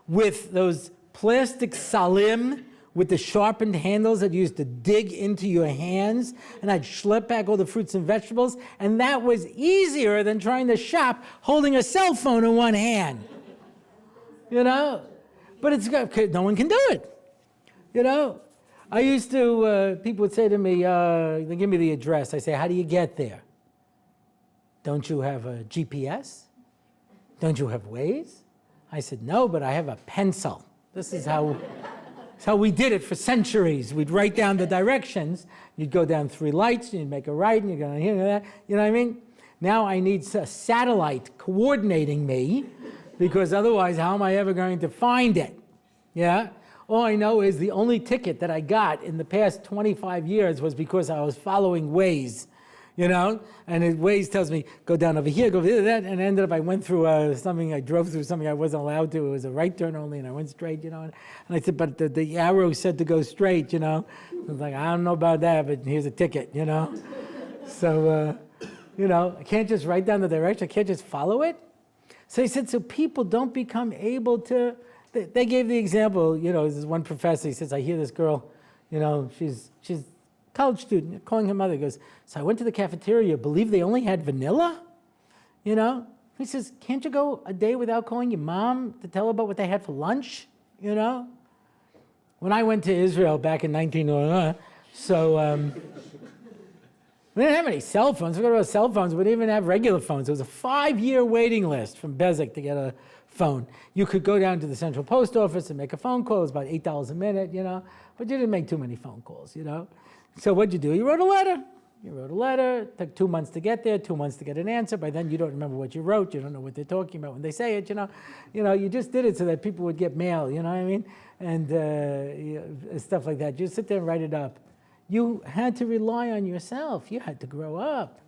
with those plastic salim with the sharpened handles that you used to dig into your hands, and I'd schlep back all the fruits and vegetables, and that was easier than trying to shop holding a cell phone in one hand. But no one can do it. I used to, people would say to me, they give me the address. I say, how do you get there? Don't you have a GPS? Don't you have Waze? I said, no, but I have a pencil. This is how we did it for centuries. We'd write down the directions. You'd go down 3 lights, and you'd make a right, and you'd go down here and that. You know what I mean? Now I need a satellite coordinating me, because otherwise, how am I ever going to find it? Yeah? All I know is the only ticket that I got in the past 25 years was because I was following Waze, And Waze tells me, go down over here, go over that, and ended up, I went through I drove through something I wasn't allowed to. It was a right turn only, and I went straight, And I said, but the arrow said to go straight, I was like, I don't know about that, but here's a ticket, So, I can't just write down the direction. I can't just follow it. So he said, so people don't become able to. They gave the example, this one professor, he says, I hear this girl, she's a college student, calling her mother. He goes, so I went to the cafeteria, believe they only had vanilla? He says, can't you go a day without calling your mom to tell her about what they had for lunch? When I went to Israel back in 1901, we didn't have any cell phones. Forget about cell phones. We didn't even have regular phones. It was a 5-year waiting list from Bezic to get a phone. You could go down to the central post office and make a phone call. It was about $8 a minute, but you didn't make too many phone calls, So what'd you do? You wrote a letter. It took 2 months to get there, 2 months to get an answer. By then, you don't remember what you wrote. You don't know what they're talking about when they say it, You just did it so that people would get mail, you know what I mean? And stuff like that. Just sit there and write it up. You had to rely on yourself. You had to grow up.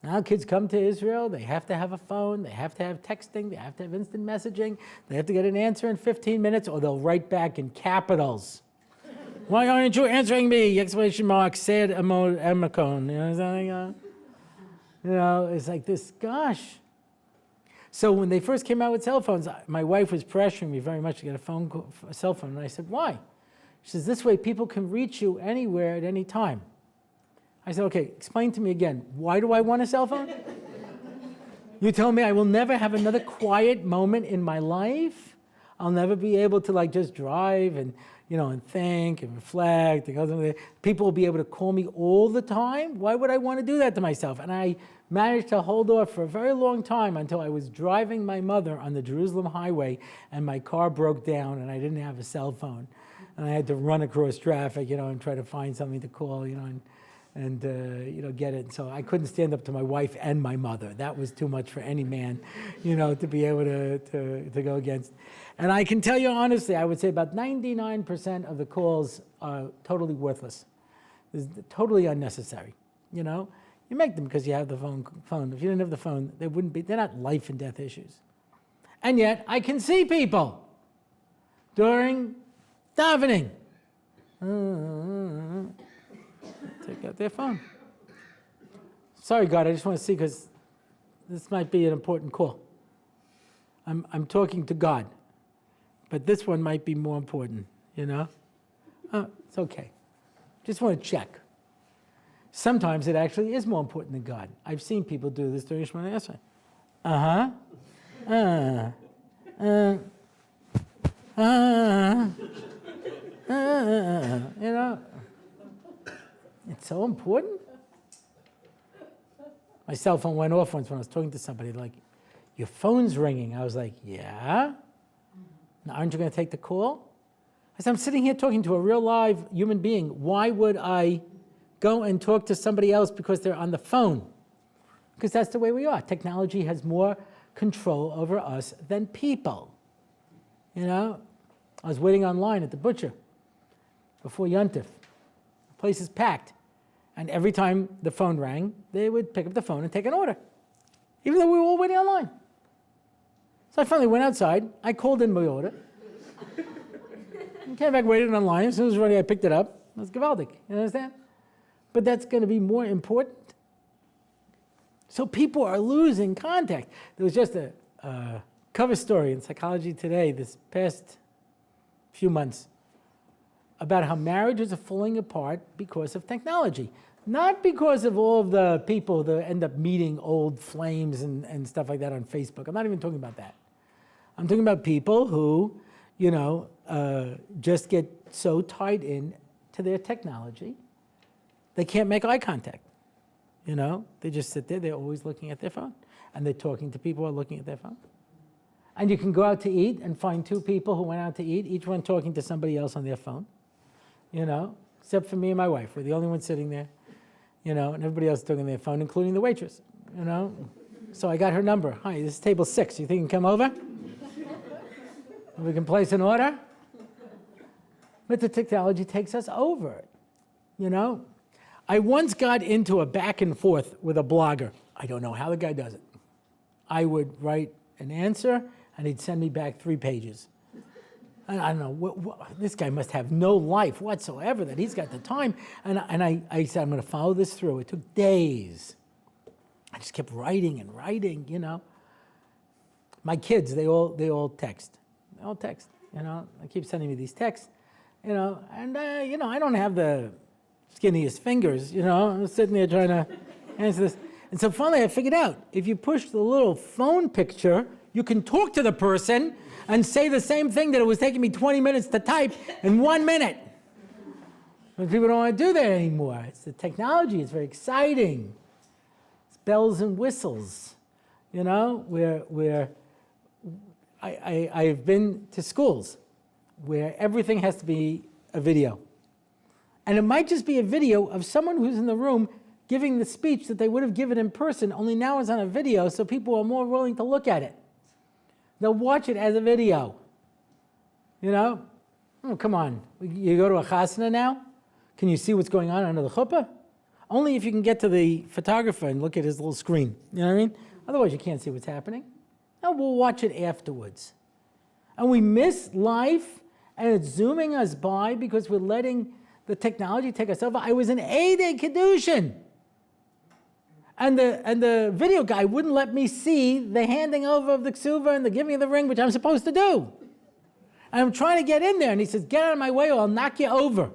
Now kids come to Israel, they have to have a phone, they have to have texting, they have to have instant messaging, they have to get an answer in 15 minutes, or they'll write back in capitals. Why aren't you answering me? Exclamation mark, said emocone. You know something? It's like this, gosh. So when they first came out with cell phones, my wife was pressuring me very much to get a cell phone. And I said, why? She says, this way people can reach you anywhere at any time. I said, okay, explain to me again. Why do I want a cell phone? You tell me I will never have another quiet moment in my life? I'll never be able to just drive and think and reflect. And people will be able to call me all the time? Why would I want to do that to myself? And I managed to hold off for a very long time until I was driving my mother on the Jerusalem highway and my car broke down and I didn't have a cell phone. And I had to run across traffic, and try to find something to call, and get it. So I couldn't stand up to my wife and my mother. That was too much for any man, to be able to go against. And I can tell you honestly, I would say about 99% of the calls are totally worthless. It's totally unnecessary, You make them because you have the phone. If you didn't have the phone, they're not life and death issues. And yet, I can see people during davening. Take out their phone. Sorry, God, I just want to see because this might be an important call. I'm talking to God, but this one might be more important, It's okay. Just want to check. Sometimes it actually is more important than God. I've seen people do this during Shemona Esrei. It's so important. My cell phone went off once when I was talking to somebody, your phone's ringing. I was like, yeah? Now, aren't you going to take the call? I said, I'm sitting here talking to a real live human being. Why would I go and talk to somebody else because they're on the phone? Because that's the way we are. Technology has more control over us than people. I was waiting online at the butcher before Yontif. The place is packed. And every time the phone rang, they would pick up the phone and take an order, even though we were all waiting online. So I finally went outside. I called in my order. Came back, waited online. As soon as it was ready, I picked it up. It was gewaldig. You understand? But that's going to be more important. So people are losing contact. There was just a cover story in Psychology Today this past few months about how marriages are falling apart because of technology. Not because of all of the people that end up meeting old flames and stuff like that on Facebook. I'm not even talking about that. I'm talking about people who, just get so tied in to their technology, they can't make eye contact. They just sit there, they're always looking at their phone. And they're talking to people who are looking at their phone. And you can go out to eat and find two people who went out to eat, each one talking to somebody else on their phone. Except for me and my wife. We're the only ones sitting there, and everybody else is talking on their phone, including the waitress, So I got her number. Hi, this is table 6. You think you can come over? We can place an order? But the technology takes us over, I once got into a back and forth with a blogger. I don't know how the guy does it. I would write an answer, and he'd send me back 3 pages. I don't know, this guy must have no life whatsoever, that he's got the time. And I said, I'm going to follow this through. It took days. I just kept writing and writing, My kids, they all text. They all text, I keep sending me these texts, and, I don't have the skinniest fingers, I'm sitting there trying to answer this. And so finally I figured out, if you push the little phone picture, you can talk to the person and say the same thing that it was taking me 20 minutes to type in 1 minute. But people don't want to do that anymore. It's the technology. It's very exciting. It's bells and whistles. I've been to schools where everything has to be a video. And it might just be a video of someone who's in the room giving the speech that they would have given in person, only now it's on a video, so people are more willing to look at it. They'll watch it as a video. Oh, come on. You go to a chasana now? Can you see what's going on under the chuppah? Only if you can get to the photographer and look at his little screen. You know what I mean? Otherwise, you can't see what's happening. No, we'll watch it afterwards. And we miss life, and it's zooming us by because we're letting the technology take us over. I was in 8-day Kedushin. And the video guy wouldn't let me see the handing over of the ksuva and the giving of the ring, which I'm supposed to do. And I'm trying to get in there, and he says, get out of my way or I'll knock you over.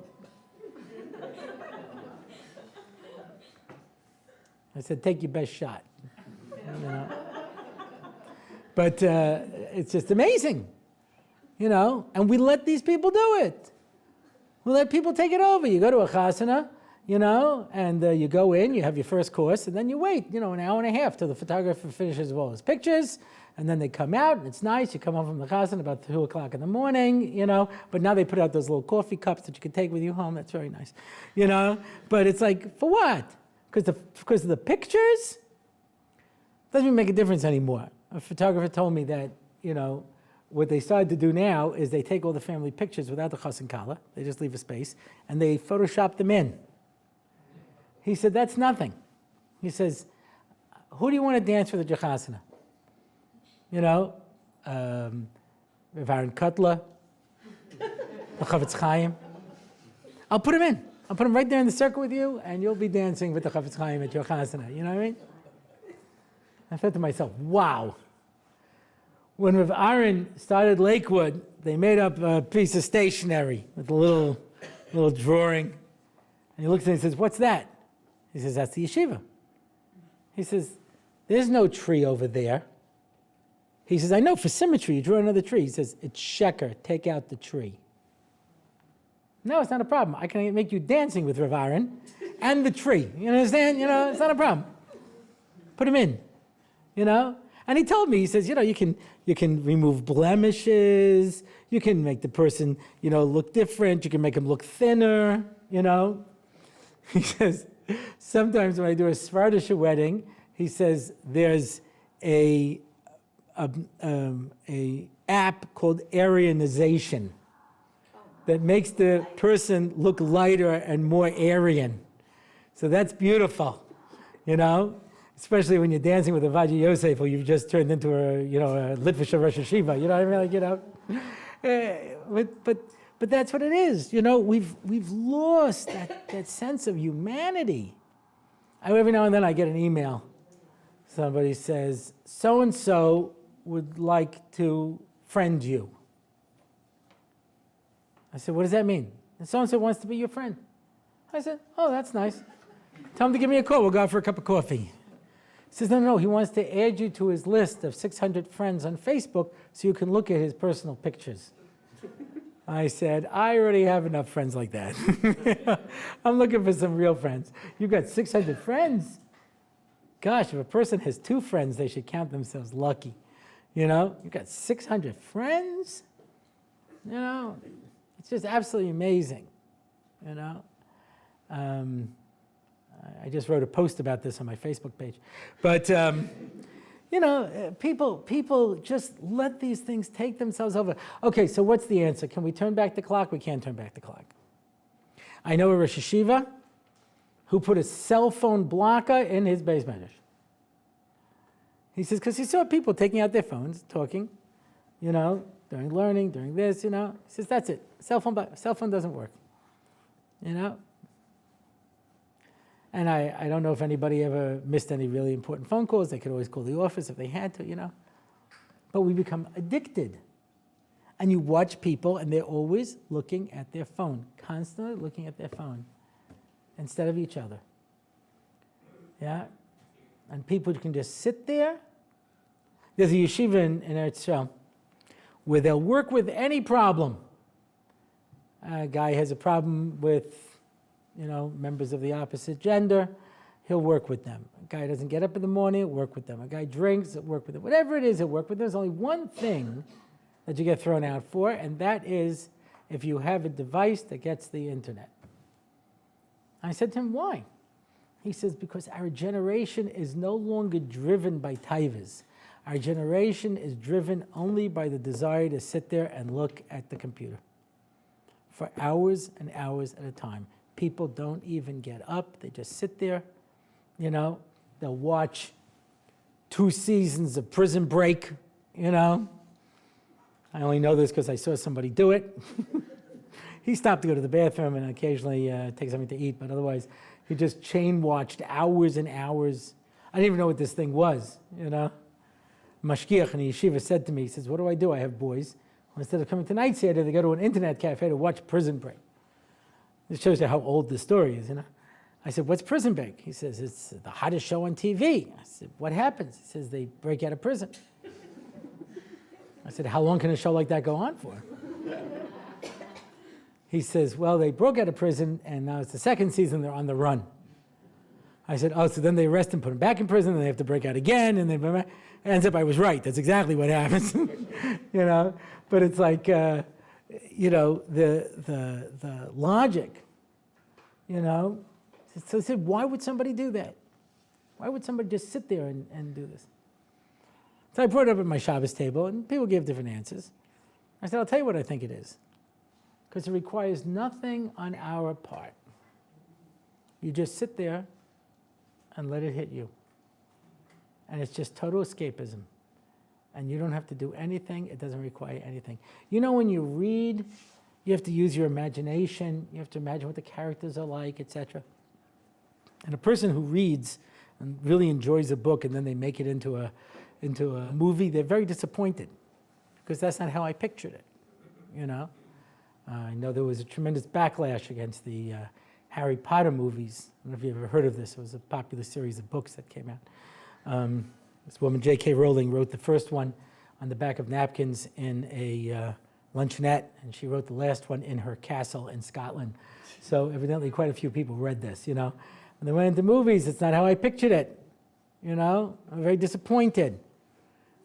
I said, take your best shot. You know? But it's just amazing, you know, and we let these people do it. We let people take it over. You go to a chasana, you know, and you go in, you have your first course, and then you wait, you know, an hour and a half till the photographer finishes all his pictures, and then they come out, and it's nice. You come home from the chasana about 2 o'clock in the morning, you know, but now they put out those little coffee cups that you can take with you home. That's very nice, you know, but it's like, for what? Because of the pictures? Doesn't even make a difference anymore. A photographer told me that, you know, what they started to do now is they take all the family pictures without the chas and kala. They just leave a space, and they Photoshop them in. He said, that's nothing. He says, who do you want to dance with at your chasana? You know, Rav Aaron Kotler, the Chavetz Chaim. I'll put him in. I'll put him right there in the circle with you, and you'll be dancing with the Chavetz Chaim at your chasana. You know what I mean? I thought to myself, wow. When Rav Aaron started Lakewood, they made up a piece of stationery with a little drawing. And he looks at it and says, what's that? He says, that's the yeshiva. He says, there's no tree over there. He says, I know, for symmetry, you draw another tree. He says, it's sheker, take out the tree. No, it's not a problem. I can make you dancing with Rav Aaron and the tree. You understand? You know, it's not a problem. Put him in, you know? And he told me, he says, you know, you can remove blemishes, you can make the person, you know, look different, you can make him look thinner, you know? He says, sometimes when I do a Svardish wedding, he says, there's a app called Aryanization that makes the person look lighter and more Aryan. So that's beautiful, you know? Especially when you're dancing with a Vaji Yosef, or you've just turned into a Litvish Rosh Hashiva, you know what I mean? Like, you know, but that's what it is. You know, we've lost that sense of humanity. Every now and then I get an email. Somebody says, so-and-so would like to friend you. I said, what does that mean? And so-and-so wants to be your friend. I said, oh, that's nice. Tell him to give me a call. We'll go out for a cup of coffee. He says, no, he wants to add you to his list of 600 friends on Facebook so you can look at his personal pictures. I said, I already have enough friends like that. I'm looking for some real friends. You've got 600 friends? Gosh, if a person has 2 friends, they should count themselves lucky. You know, you've got 600 friends? You know, it's just absolutely amazing, you know. I just wrote a post about this on my Facebook page. But, you know, people just let these things take themselves over. Okay, so what's the answer? Can we turn back the clock? We can't turn back the clock. I know a Rosh Hashiva who put a cell phone blocker in his beis medrash. He says, because he saw people taking out their phones, talking, you know, during learning, during this, you know. He says, that's it. Cell phone doesn't work, you know. And I don't know if anybody ever missed any really important phone calls. They could always call the office if they had to, you know. But we become addicted. And you watch people, and they're always looking at their phone, constantly looking at their phone, instead of each other. Yeah? And people can just sit there. There's a yeshiva in Eretz Yisrael where they'll work with any problem. A guy has a problem with, you know, members of the opposite gender, he'll work with them. A guy doesn't get up in the morning, he'll work with them. A guy drinks, he'll work with them. Whatever it is, he'll work with them. There's only one thing that you get thrown out for, and that is if you have a device that gets the internet. I said to him, why? He says, because our generation is no longer driven by taivas. Our generation is driven only by the desire to sit there and look at the computer for hours and hours at a time. People don't even get up. They just sit there, you know. They'll watch 2 seasons of Prison Break, you know. I only know this because I saw somebody do it. He stopped to go to the bathroom and occasionally take something to eat, but otherwise he just chain watched hours and hours. I didn't even know what this thing was, you know. Mashgiach in the yeshiva said to me, he says, what do I do? I have boys. Well, instead of coming to Night Seder, they go to an internet cafe to watch Prison Break. This shows you how old the story is, you know. I said, what's Prison Break? He says, it's the hottest show on TV. I said, what happens? He says, they break out of prison. I said, how long can a show like that go on for? He says, well, they broke out of prison, and now it's the 2nd season, they're on the run. I said, oh, so then they arrest him, put him back in prison, and they have to break out again, and then it ends up I was right. That's exactly what happens, you know. But it's like, you know, the logic, you know. So I said, why would somebody do that? Why would somebody just sit there and do this? So I brought it up at my Shabbos table, and people gave different answers. I said, I'll tell you what I think it is. Because it requires nothing on our part. You just sit there and let it hit you. And it's just total escapism. And you don't have to do anything. It doesn't require anything. You know, when you read, you have to use your imagination. You have to imagine what the characters are like, etc. And a person who reads and really enjoys a book and then they make it into a movie, they're very disappointed. Because that's not how I pictured it, you know. I know there was a tremendous backlash against the Harry Potter movies. I don't know if you've ever heard of this. It was a popular series of books that came out. This woman, J.K. Rowling, wrote the first one on the back of napkins in a luncheonette, and she wrote the last one in her castle in Scotland. So evidently quite a few people read this, you know. When they went into movies, it's not how I pictured it, you know. I'm very disappointed,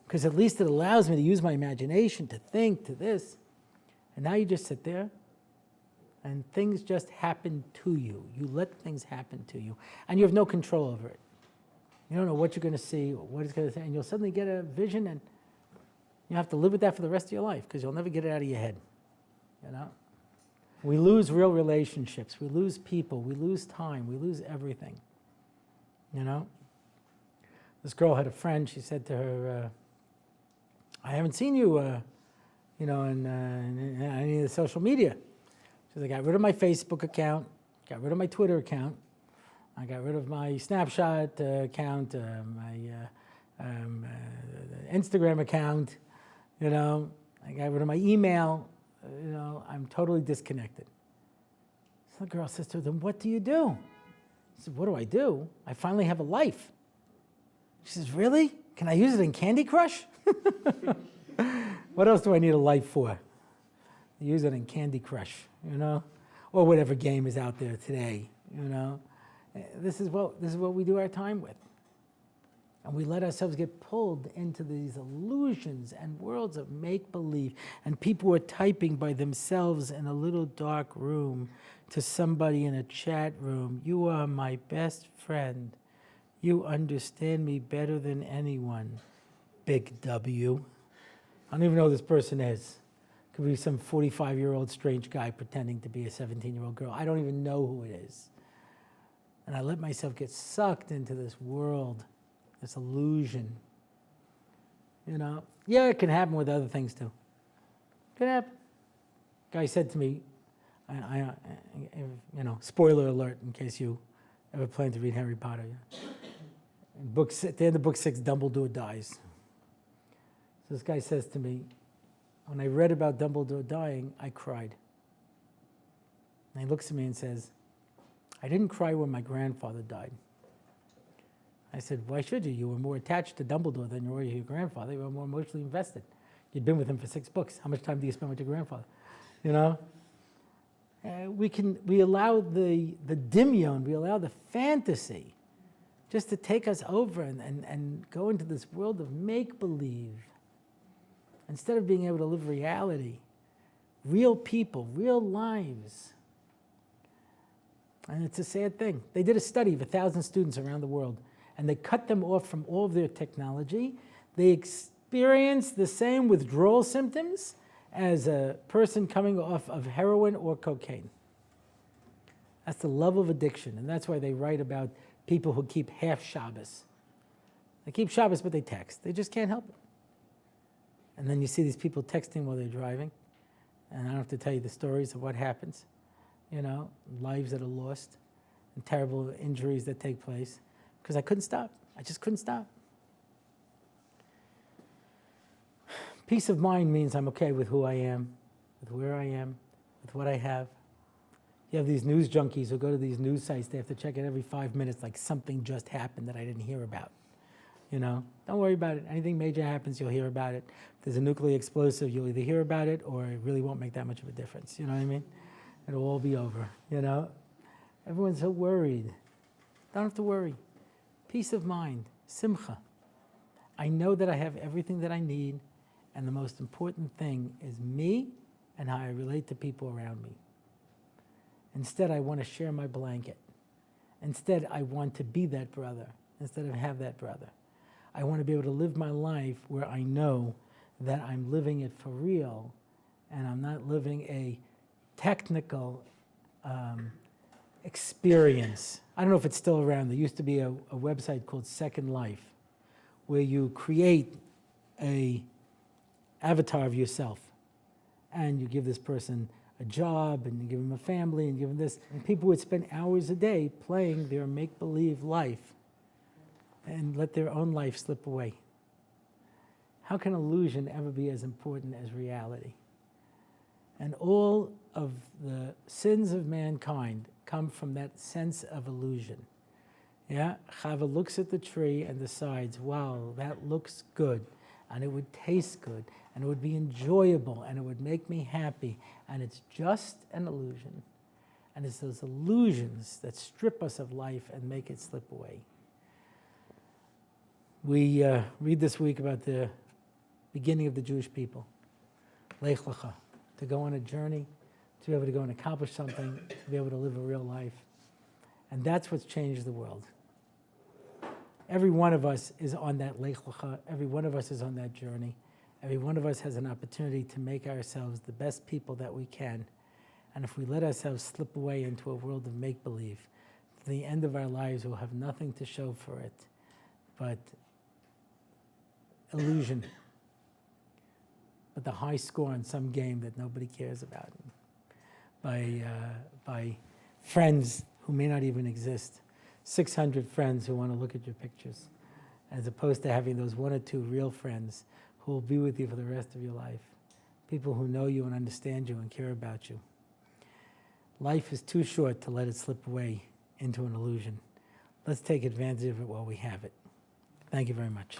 because at least it allows me to use my imagination to think to this. And now you just sit there, and things just happen to you. You let things happen to you, and you have no control over it. You don't know what you're going to see or what it's going to say, and you'll suddenly get a vision, and you have to live with that for the rest of your life because you'll never get it out of your head, you know? We lose real relationships. We lose people. We lose time. We lose everything, you know? This girl had a friend. She said to her, I haven't seen you, you know, in any of the social media. She said, I got rid of my Facebook account, got rid of my Twitter account, I got rid of my Snapchat account, my Instagram account, you know, I got rid of my email, you know, I'm totally disconnected. So the girl says to her, then what do you do? She said, what do I do? I finally have a life. She says, really? Can I use it in Candy Crush? What else do I need a life for? Use it in Candy Crush, you know, or whatever game is out there today, you know. This is what we do our time with. And we let ourselves get pulled into these illusions and worlds of make-believe. And people are typing by themselves in a little dark room to somebody in a chat room, you are my best friend. You understand me better than anyone. Big W. I don't even know who this person is. Could be some 45-year-old strange guy pretending to be a 17-year-old girl. I don't even know who it is. And I let myself get sucked into this world, this illusion. You know, yeah, it can happen with other things too. It can happen. Guy said to me, you know, spoiler alert in case you ever plan to read Harry Potter. Yeah. At the end of book 6, Dumbledore dies. So this guy says to me, when I read about Dumbledore dying, I cried. And he looks at me and says, I didn't cry when my grandfather died. I said, why should you? You were more attached to Dumbledore than you were to your grandfather. You were more emotionally invested. You'd been with him for 6 books. How much time do you spend with your grandfather? You know? We allow the dimion, we allow the fantasy just to take us over and go into this world of make-believe. Instead of being able to live reality, real people, real lives. And it's a sad thing. They did a study of 1,000 students around the world, and they cut them off from all of their technology. They experienced the same withdrawal symptoms as a person coming off of heroin or cocaine. That's the level of addiction. And that's why they write about people who keep half Shabbos. They keep Shabbos, but they text. They just can't help it. And then you see these people texting while they're driving. And I don't have to tell you the stories of what happens. Lives that are lost and terrible injuries that take place. Because I couldn't stop. I just couldn't stop. Peace of mind means I'm okay with who I am, with where I am, with what I have. You have these news junkies who go to these news sites. They have to check it every 5 minutes like something just happened that I didn't hear about. Don't worry about it. Anything major happens, you'll hear about it. If there's a nuclear explosive, you'll either hear about it or it really won't make that much of a difference. You know what I mean? It'll all be over, Everyone's so worried. Don't have to worry. Peace of mind, simcha. I know that I have everything that I need, and the most important thing is me and how I relate to people around me. Instead, I want to share my blanket. Instead, I want to be that brother instead of have that brother. I want to be able to live my life where I know that I'm living it for real and I'm not living a technical experience. I don't know if it's still around. There used to be a website called Second Life where you create a avatar of yourself and you give this person a job and you give them a family and give them this. And people would spend hours a day playing their make-believe life and let their own life slip away. How can illusion ever be as important as reality? And all of the sins of mankind come from that sense of illusion. Yeah, Chava looks at the tree and decides, wow, that looks good, and it would taste good, and it would be enjoyable, and it would make me happy, and it's just an illusion. And it's those illusions that strip us of life and make it slip away. We read this week about the beginning of the Jewish people, Lech Lecha, to go on a journey, to be able to go and accomplish something, to be able to live a real life. And that's what's changed the world. Every one of us is on that Lech Lecha. Every one of us is on that journey. Every one of us has an opportunity to make ourselves the best people that we can. And if we let ourselves slip away into a world of make-believe, to the end of our lives we'll have nothing to show for it but illusion. But the high score on some game that nobody cares about. By friends who may not even exist. 600 friends who want to look at your pictures, as opposed to having those one or two real friends who will be with you for the rest of your life. People who know you and understand you and care about you. Life is too short to let it slip away into an illusion. Let's take advantage of it while we have it. Thank you very much.